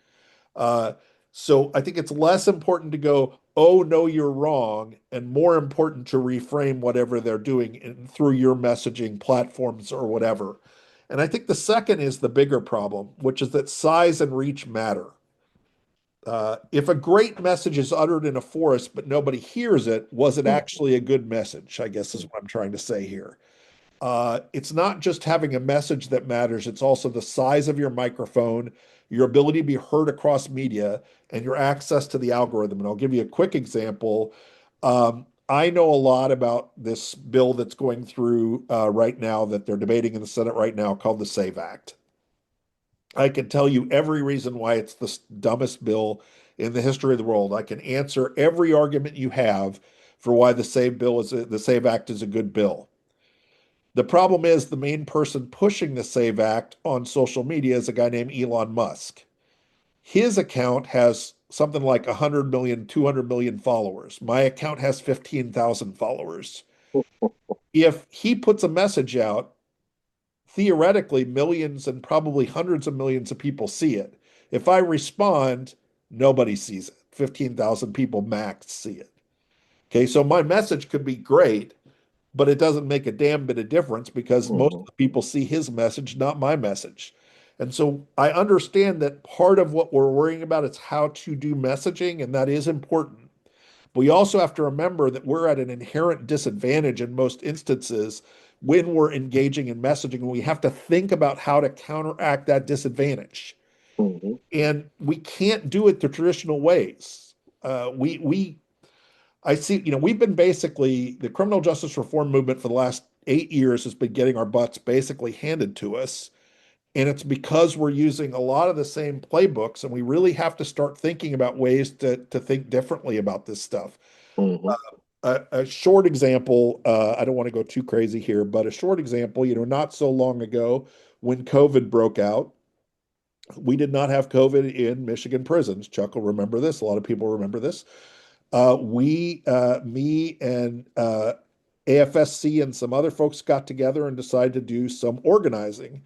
Uh, so I think it's less important to go, oh, no, you're wrong, and more important to reframe whatever they're doing through your messaging platforms or whatever. And I think the second is the bigger problem, which is that size and reach matter. If a great message is uttered in a forest, but nobody hears it, was it actually a good message? I guess is what I'm trying to say here. It's not just having a message that matters, it's also the size of your microphone, your ability to be heard across media, and your access to the algorithm. And I'll give you a quick example. I know a lot about this bill that's going through right now that they're debating in the Senate right now called the SAVE Act. I can tell you every reason why it's the dumbest bill in the history of the world. I can answer every argument you have for why the SAVE Act is a good bill. The problem is the main person pushing the SAVE Act on social media is a guy named Elon Musk. His account has something like 100 million, 200 million followers. My account has 15,000 followers. If he puts a message out, theoretically, millions and probably hundreds of millions of people see it. If I respond, nobody sees it. 15,000 people max see it. Okay, so my message could be great, but it doesn't make a damn bit of difference because most Hmm. of the people see his message, not my message. And so I understand that part of what we're worrying about is how to do messaging, and that is important. But we also have to remember that we're at an inherent disadvantage in most instances when we're engaging in messaging, and we have to think about how to counteract that disadvantage. Hmm. And we can't do it the traditional ways. We I see, we've been basically the criminal justice reform movement for the last 8 years has been getting our butts basically handed to us. And it's because we're using a lot of the same playbooks, and we really have to start thinking about ways to think differently about this stuff. Hmm. A short example, I don't want to go too crazy here, but a short example, not so long ago when COVID broke out, we did not have COVID in Michigan prisons. Chuck will remember this. A lot of people remember this. Me and AFSC and some other folks got together and decided to do some organizing.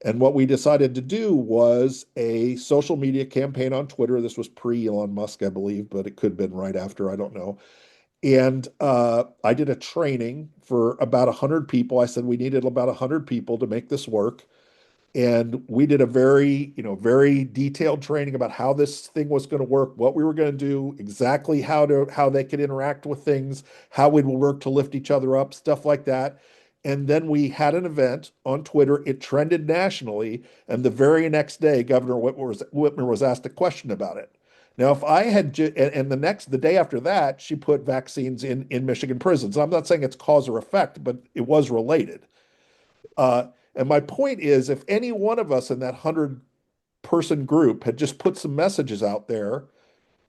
And what we decided to do was a social media campaign on Twitter. This was pre Elon Musk, I believe, but it could have been right after. I don't know. And I did a training for about 100 people. I said we needed about 100 people to make this work. And we did a very detailed training about how this thing was going to work, what we were going to do, exactly how they could interact with things, how we would work to lift each other up, stuff like that. And then we had an event on Twitter. It trended nationally, and the very next day, Governor Whitmer was asked a question about it. Now, if I had, and the day after that, she put vaccines in Michigan prisons. I'm not saying it's cause or effect, but it was related. Uh, and my point is, if any one of us in that 100-person group had just put some messages out there,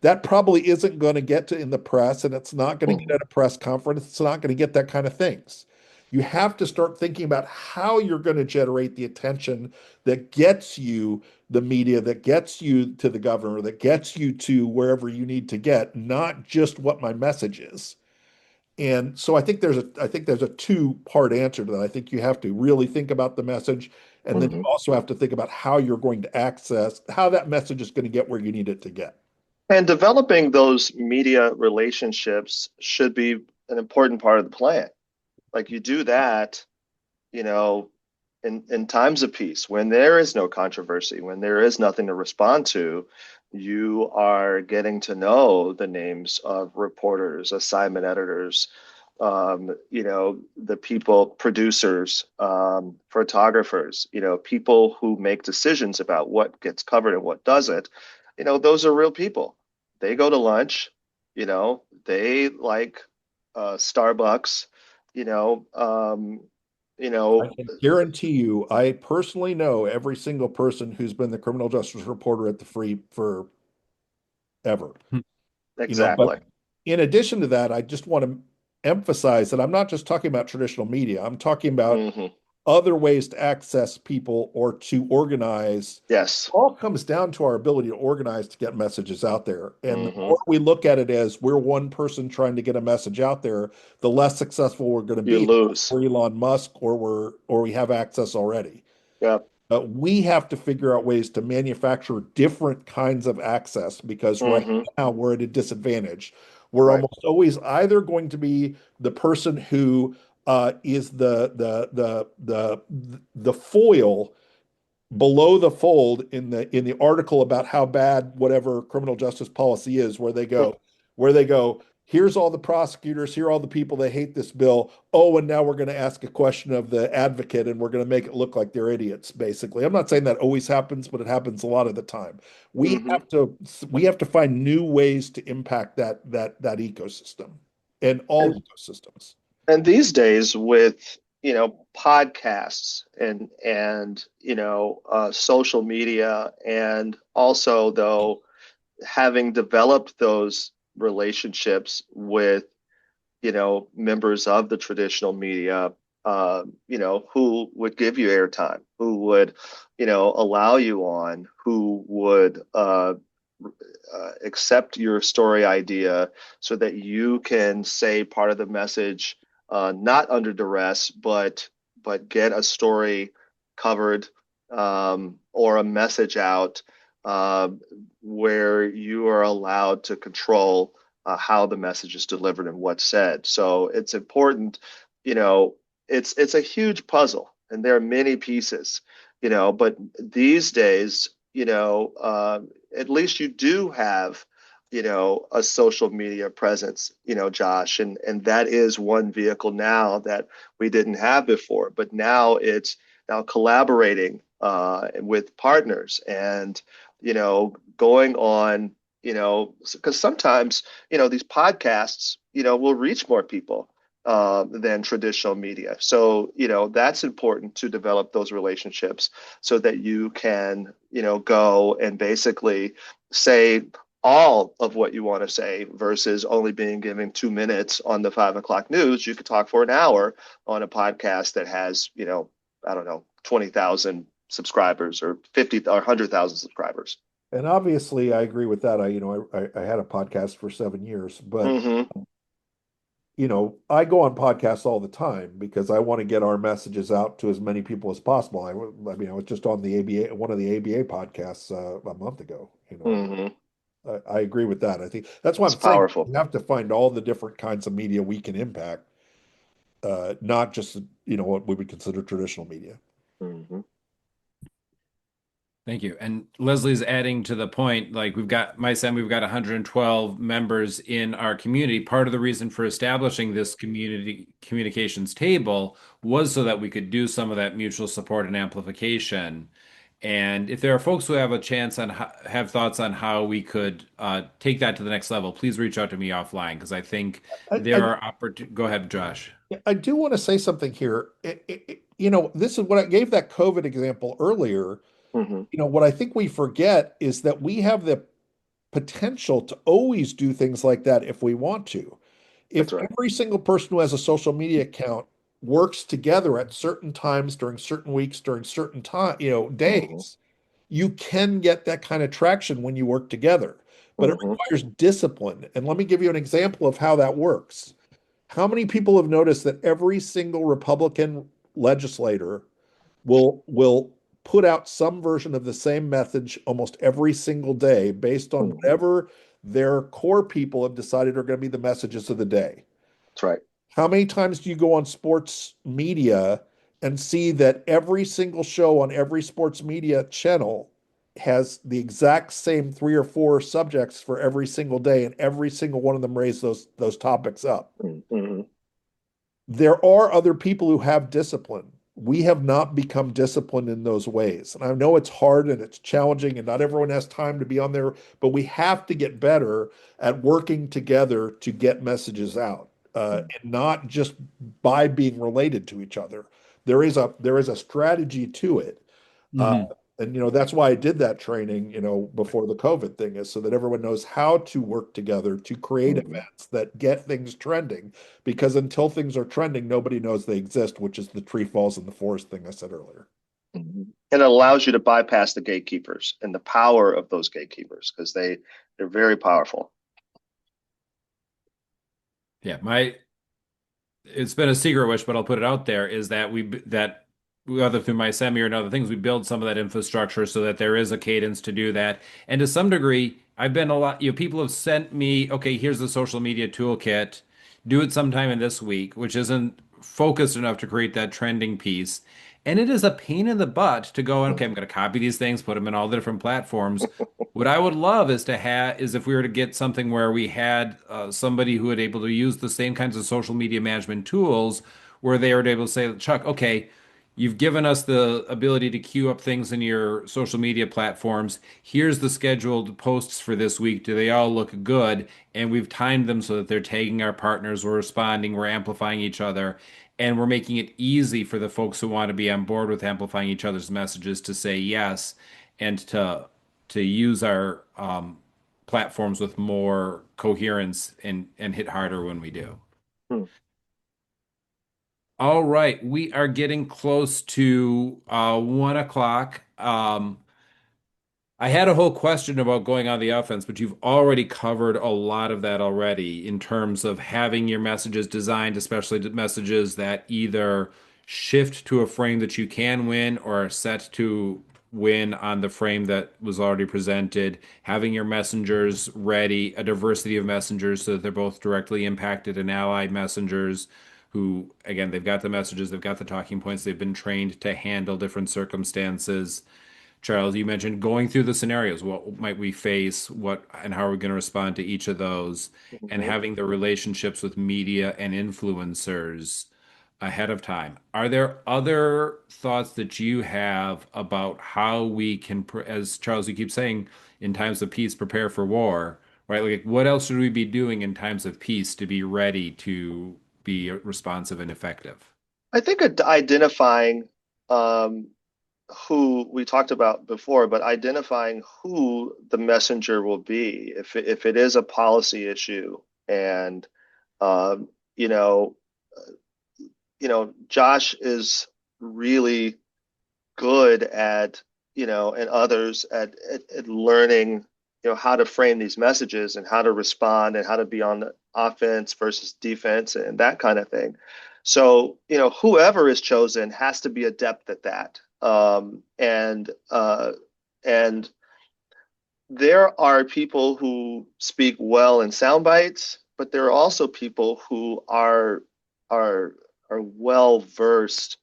that probably isn't going to get to in the press, and it's not going to get Mhm. at a press conference. It's not going to get that kind of things. You have to start thinking about how you're going to generate the attention that gets you the media, that gets you to the governor, that gets you to wherever you need to get, not just what my message is. And so I think there's a two-part answer to that. I think you have to really think about the message, and then you Mhm. also have to think about how you're going to access how that message is going to get where you need it to get. And developing those media relationships should be an important part of the plan. Like you do that, you know, in times of peace, when there is no controversy, when there is nothing to respond to, you are getting to know the names of reporters, assignment editors, the people, producers, photographers, people who make decisions about what gets covered and what doesn't. Those are real people. They go to lunch, they like Starbucks, you know, um, you I know, can guarantee you, I personally know every single person who's been the criminal justice reporter at the Free forever. But exactly. in addition to that, I just want to emphasize that I'm not just talking about traditional media. I'm talking about Hmm. other ways to access people or to organize. Yes. All comes down to our ability to organize to get messages out there. And the Hmm. more we look at it as we're one person trying to get a message out there, the less successful we're going to You be. lose. Or Elon Musk, or we have access already. Yeah. We have to figure out ways to manufacture different kinds of access because right Hmm. now we're at a disadvantage. We're Right. almost always either going to be the person who is the foil below the fold in the article about how bad whatever criminal justice policy is, where they go, here's all the prosecutors, here are all the people that hate this bill. Oh, and now we're going to ask a question of the advocate and we're going to make it look like they're idiots, basically. I'm not saying that always happens, but it happens a lot of the time. We Hmm. have to we have to find new ways to impact that ecosystem and all And ecosystems. and these days with podcasts and social media, and also though having developed those relationships with members of the traditional media, who would give you airtime, who would, allow you on, who would accept your story idea so that you can say part of the message, not under duress, but get a story covered, or a message out, uh, where you are allowed to control how the message is delivered and what's said. So it's important, you know, it's a huge puzzle, and there are many pieces, but these days, at least you do have, a social media presence, Josh, and that is one vehicle now that we didn't have before, but now it's now collaborating with partners and, going on, because sometimes, these podcasts, will reach more people than traditional media. So, that's important to develop those relationships so that you can, go and basically say all of what you want to say versus only being given 2 minutes on the 5 o'clock news. You could talk for an hour on a podcast that has, I don't know, 20,000 subscribers or 50 or 100,000 subscribers. And obviously, I agree with that. I had a podcast for 7 years, but Hmm. I go on podcasts all the time because I want to get our messages out to as many people as possible. I mean, I was just on the ABA, one of the ABA podcasts a month ago. Hmm. I agree with that. I think that's why It's I'm saying powerful. we have to find all the different kinds of media we can impact, not just what we would consider traditional media. Hmm. Thank you. And Leslie's adding to the point, like we've got MI-CEMI, we've got 112 members in our community. Part of the reason for establishing this community communications table was so that we could do some of that mutual support and amplification. And if there are folks who have a chance on have thoughts on how we could take that to the next level, please reach out to me offline because I think there I, are opportunities. Go ahead, Josh. I do want to say something here. This is what I gave that COVID example earlier. Hmm. What I think we forget is that we have the potential to always do things like that if we want to. If That's right. every single person who has a social media account works together at certain times during certain weeks, during certain time, Hmm. days, you can get that kind of traction when you work together. But it Hmm. requires discipline. And let me give you an example of how that works. How many people have noticed that every single Republican legislator will put out some version of the same message almost every single day based on Hmm. whatever their core people have decided are going to be the messages of the day? That's right. How many times do you go on sports media and see that every single show on every sports media channel has the exact same three or four subjects for every single day, and every single one of them raise those topics up? Hmm. There are other people who have discipline. We have not become disciplined in those ways. And I know it's hard and it's challenging, and not everyone has time to be on there, but we have to get better at working together to get messages out, and not just by being related to each other. There is a strategy to it. Uh, Hmm. and that's why I did that training, before the COVID thing, is so that everyone knows how to work together to create Hmm. events that get things trending. Because until things are trending, nobody knows they exist, which is the tree falls in the forest thing I said earlier. Hmm. And it allows you to bypass the gatekeepers and the power of those gatekeepers because they're very powerful. Yeah, my it's been a secret wish, but I'll put it out there, is that whether through MI-CEMI or other things, we build some of that infrastructure so that there is a cadence to do that. And to some degree, I've been a lot, people have sent me, okay, here's the social media toolkit. Do it sometime in this week, which isn't focused enough to create that trending piece. And it is a pain in the butt to go, okay, I'm going to copy these things, put them in all the different platforms. What I would love is if we were to get something where we had somebody who would able to use the same kinds of social media management tools, where they were able to say, Chuck, okay, you've given us the ability to queue up things in your social media platforms. Here's the scheduled posts for this week. Do they all look good? And we've timed them so that they're tagging our partners, we're responding, we're amplifying each other, and we're making it easy for the folks who want to be on board with amplifying each other's messages to say yes and to use our platforms with more coherence and hit harder when we do. Hmm. All right, we are getting close to 1 o'clock. I had a whole question about going on the offense, but you've already covered a lot of that already in terms of having your messages designed, especially messages that either shift to a frame that you can win or are set to win on the frame that was already presented, having your messengers ready, a diversity of messengers so that they're both directly impacted and allied messengers who, again, they've got the messages, they've got the talking points, they've been trained to handle different circumstances. Charles, you mentioned going through the scenarios. What might we face? What and how are we going to respond to each of those? And Hmm. having the relationships with media and influencers ahead of time. Are there other thoughts that you have about how we can, as Charles, you keep saying, in times of peace, prepare for war, right? Like, what else should we be doing in times of peace to be ready to be responsive and effective? I think identifying um, who we talked about before, but identifying who the messenger will be if it is a policy issue, and um, you know, Josh is really good at, and others at learning, how to frame these messages and how to respond and how to be on the offense versus defense and that kind of thing. So, whoever is chosen has to be adept at that. And there are people who speak well in sound bites, but there are also people who are are well versed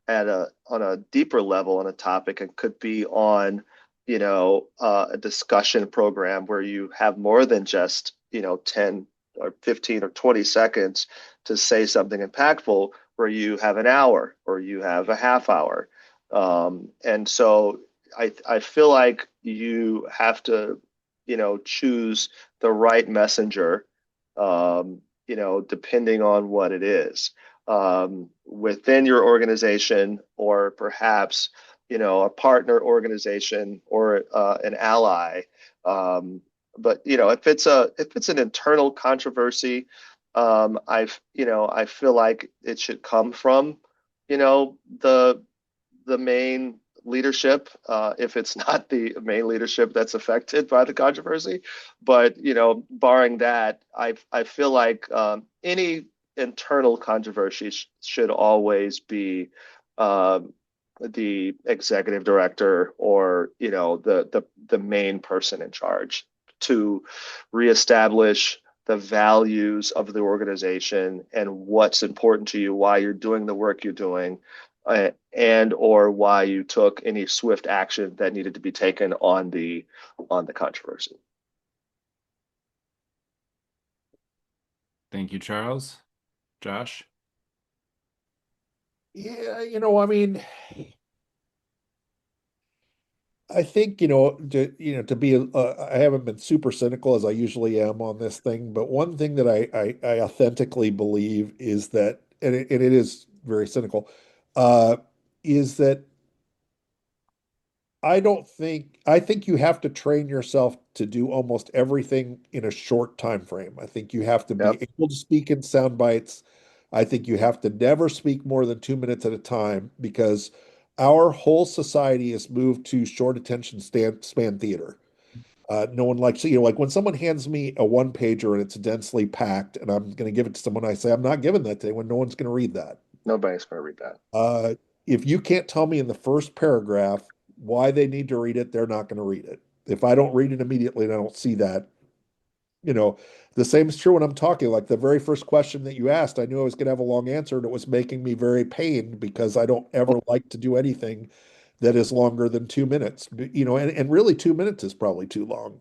at a on a deeper level on a topic and could be on a discussion program where you have more than just, 10 or 15 or 20 seconds to say something impactful, where you have an hour or you have a half hour. And so I feel like you have to, choose the right messenger, depending on what it is, within your organization, or perhaps, a partner organization, or an ally. But if it's an internal controversy, I feel like it should come from, the main leadership, if it's not the main leadership that's affected by the controversy. But barring that, I feel like any internal controversy should always be the executive director, or the main person in charge, to reestablish the values of the organization and what's important to you, why you're doing the work you're doing, and or why you took any swift action that needed to be taken on the controversy. Thank you, Charles. Josh? Yeah, I mean, I think, to be, I haven't been super cynical as I usually am on this thing, but one thing that I authentically believe is that, and it is very cynical, uh, is that I think you have to train yourself to do almost everything in a short time frame. I think you have to be Yep. able to speak in sound bites. I think you have to never speak more than 2 minutes at a time, because our whole society has moved to short attention span theater. No one likes, like when someone hands me a one pager and it's densely packed and I'm going to give it to someone, I say, I'm not giving that to anyone. No one's going to read that. Nobody's going to read that. Uh, if you can't tell me in the first paragraph why they need to read it, they're not going to read it. If I don't read it immediately and I don't see that, you know, the same is true when I'm talking. Like the very first question that you asked, I knew I was going to have a long answer, and it was making me very pained because I don't ever like to do anything that is longer than 2 minutes. And really 2 minutes is probably too long.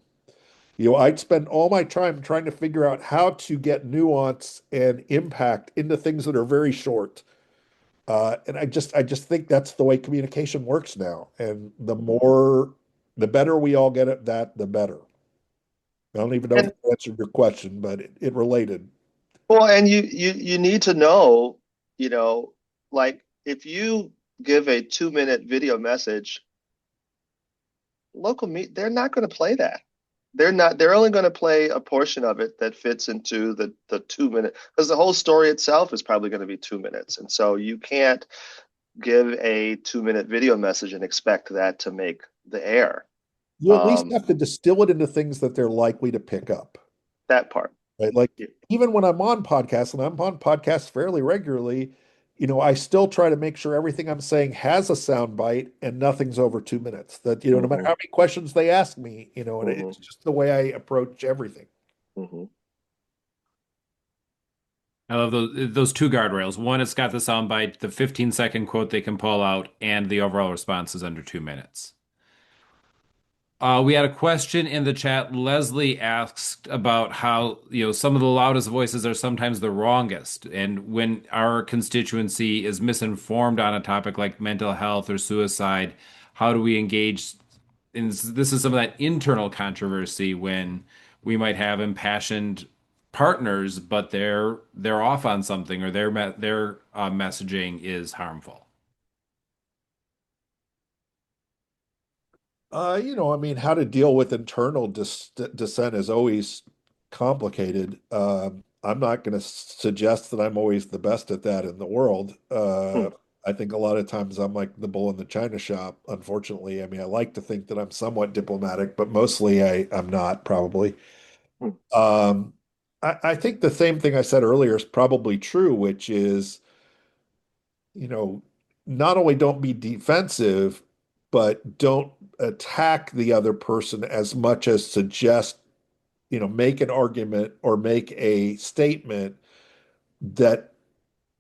I'd spend all my time trying to figure out how to get nuance and impact into things that are very short. And I just think that's the way communication works now. And the better we all get at that, the better. I don't even know if And that answered your question, but it related. well, and you need to know, like, if you give a 2-minute video message, they're not going to play that. They're only going to play a portion of it that fits into the 2 minute, because the whole story itself is probably going to be 2 minutes. And so you can't give a 2-minute video message and expect that to make the air. You at least Um, have to distill it into things that they're likely to pick up, that part. right? Like Yeah. even when I'm on podcasts, and I'm on podcasts fairly regularly, I still try to make sure everything I'm saying has a sound bite and nothing's over 2 minutes. That, no matter Hmm. how many questions they ask me, and Hmm. it's just the way I approach everything. Hmm. I love those two guardrails. One, it's got the soundbite, the 15-second quote they can pull out, and the overall response is under 2 minutes. We had a question in the chat. Leslie asked about how, some of the loudest voices are sometimes the wrongest. And when our constituency is misinformed on a topic like mental health or suicide, how do we engage? And this is some of that internal controversy when we might have impassioned partners, but they're off on something, or their messaging is harmful. I mean, how to deal with internal dissent is always complicated. I'm not going to suggest that I'm always the best at that in the world. Hmm. I think a lot of times I'm like the bull in the china shop, unfortunately. I mean, I like to think that I'm somewhat diplomatic, but mostly I'm not, probably. Hmm. Um, I think the same thing I said earlier is probably true, which is, you know, not only don't be defensive, but don't attack the other person as much as suggest, make an argument or make a statement that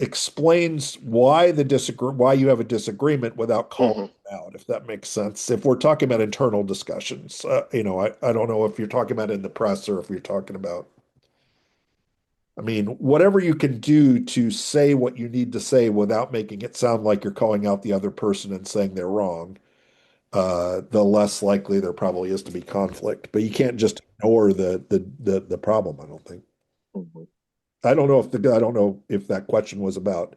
explains why you have a disagreement without calling Hmm. it out, if that makes sense. If we're talking about internal discussions, I don't know if you're talking about in the press or if you're talking about, I mean, whatever you can do to say what you need to say without making it sound like you're calling out the other person and saying they're wrong, the less likely there probably is to be conflict. But you can't just ignore the problem, I don't think. Mhm. I don't know if that question was about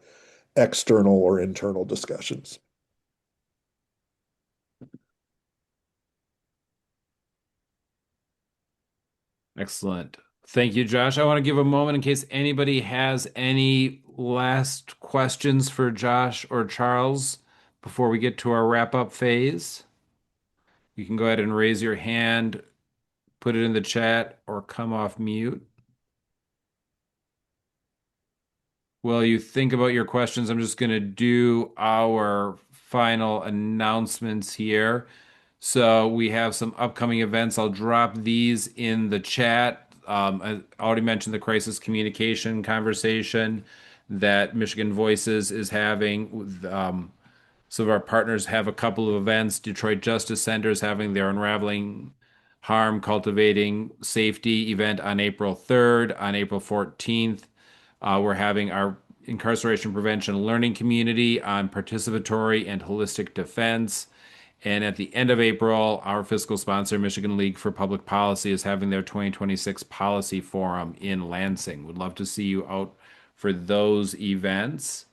external or internal discussions. Excellent. Thank you, Josh. I want to give a moment in case anybody has any last questions for Josh or Charles before we get to our wrap-up phase. You can go ahead and raise your hand, put it in the chat, or come off mute. While you think about your questions, I'm just going to do our final announcements here. So we have some upcoming events. I'll drop these in the chat. I already mentioned the crisis communication conversation that Michigan Voices is having. Some of our partners have a couple of events. Detroit Justice Center is having their Unraveling Harm, Cultivating Safety event on April 3rd. On April 14th, we're having our Incarceration Prevention Learning Community on participatory and holistic defense. And at the end of April, our fiscal sponsor, Michigan League for Public Policy, is having their 2026 Policy Forum in Lansing. Would love to see you out for those events.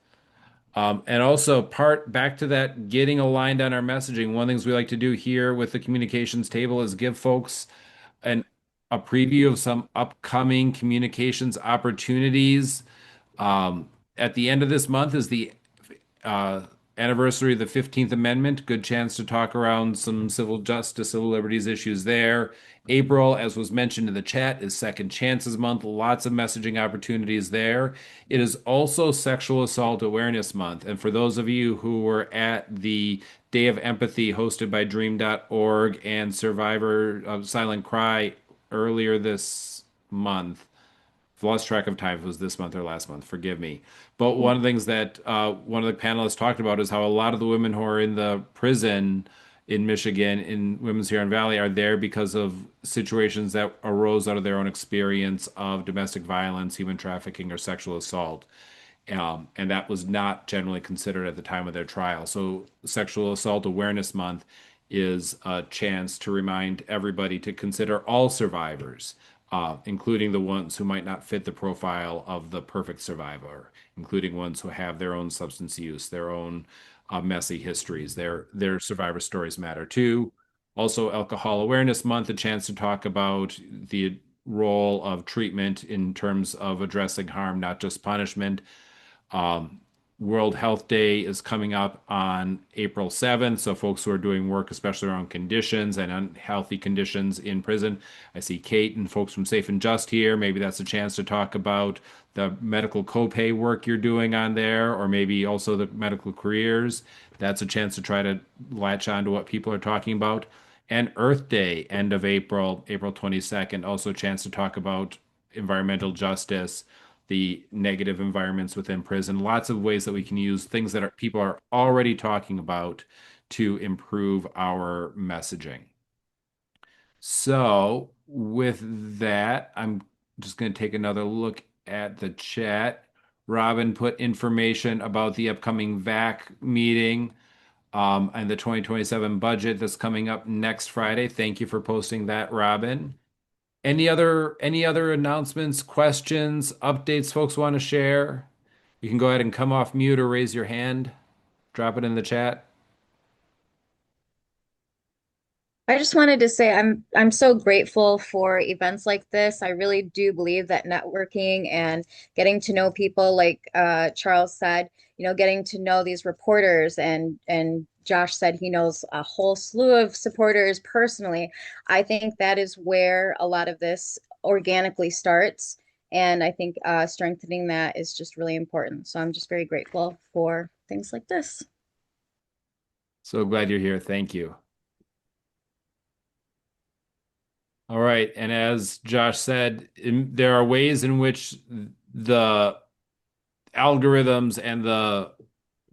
And also part back to that getting aligned on our messaging. One of the things we like to do here with the communications table is give folks an a preview of some upcoming communications opportunities. At the end of this month is the uh, anniversary of the 15th Amendment. Good chance to talk around some civil justice, civil liberties issues there. April, as was mentioned in the chat, is Second Chances Month. Lots of messaging opportunities there. It is also Sexual Assault Awareness Month. And for those of you who were at the Day of Empathy hosted by Dream.org and Survivor of Silent Cry earlier this month, I've lost track of time if it was this month or last month. Forgive me. But one of the things that one of the panelists talked about is how a lot of the women who are in the prison in Michigan, in Women's Huron Valley, are there because of situations that arose out of their own experience of domestic violence, human trafficking, or sexual assault. And that was not generally considered at the time of their trial. So, Sexual Assault Awareness Month is a chance to remind everybody to consider all survivors, including the ones who might not fit the profile of the perfect survivor, including ones who have their own substance use, their own messy histories. Their survivor stories matter too. Also, Alcohol Awareness Month, a chance to talk about the role of treatment in terms of addressing harm, not just punishment. Um, World Health Day is coming up on April 7th. So, folks who are doing work, especially around conditions and unhealthy conditions in prison, I see Kate and folks from Safe and Just here. Maybe that's a chance to talk about the medical copay work you're doing on there, or maybe also the medical careers. That's a chance to try to latch on to what people are talking about. And Earth Day, end of April, April 22nd, also a chance to talk about environmental justice, the negative environments within prison, lots of ways that we can use things that people are already talking about to improve our messaging. So, with that, I'm just going to take another look at the chat. Robin put information about the upcoming VAC meeting and the 2027 budget that's coming up next Friday. Thank you for posting that, Robin. Any other announcements, questions, updates folks want to share? You can go ahead and come off mute or raise your hand. Drop it in the chat. I just wanted to say I'm so grateful for events like this. I really do believe that networking and getting to know people, like Charles said, getting to know these reporters, and Josh said he knows a whole slew of supporters personally. I think that is where a lot of this organically starts, and I think strengthening that is just really important. So I'm just very grateful for things like this. So glad you're here. Thank you. All right. And as Josh said, there are ways in which the algorithms and the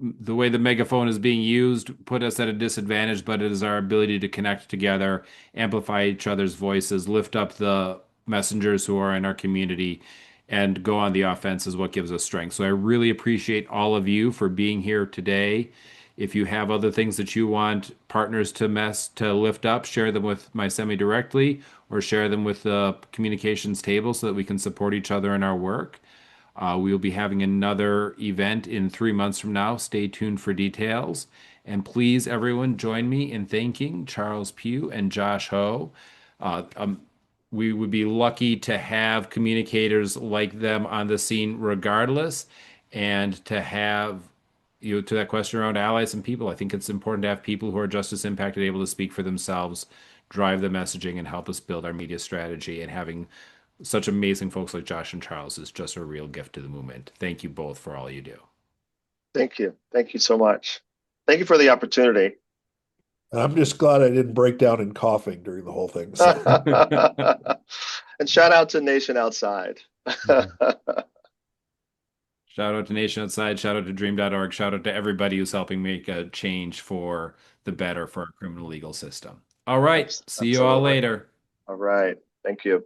the way the megaphone is being used put us at a disadvantage, but it is our ability to connect together, amplify each other's voices, lift up the messengers who are in our community, and go on the offense is what gives us strength. So I really appreciate all of you for being here today. If you have other things that you want partners to lift up, share them with MI-CEMI directly or share them with the communications table so that we can support each other in our work. We will be having another event in 3 months from now. Stay tuned for details. And please, everyone, join me in thanking Charles Pugh and Josh Ho. Uh, um, we would be lucky to have communicators like them on the scene regardless, and to have to that question around allies and people. I think it's important to have people who are justice impacted able to speak for themselves, drive the messaging, and help us build our media strategy. And having such amazing folks like Josh and Charles is just a real gift to the movement. Thank you both for all you do. Thank you. Thank you so much. Thank you for the opportunity. I'm just glad I didn't break down in coughing during the whole thing. So. And shout out to Nation Outside. Shout out to Nation Outside, shout out to dream.org, shout out to everybody who's helping make a change for the better for our criminal legal system. All right, see you all Absolutely. later. All right. Thank you.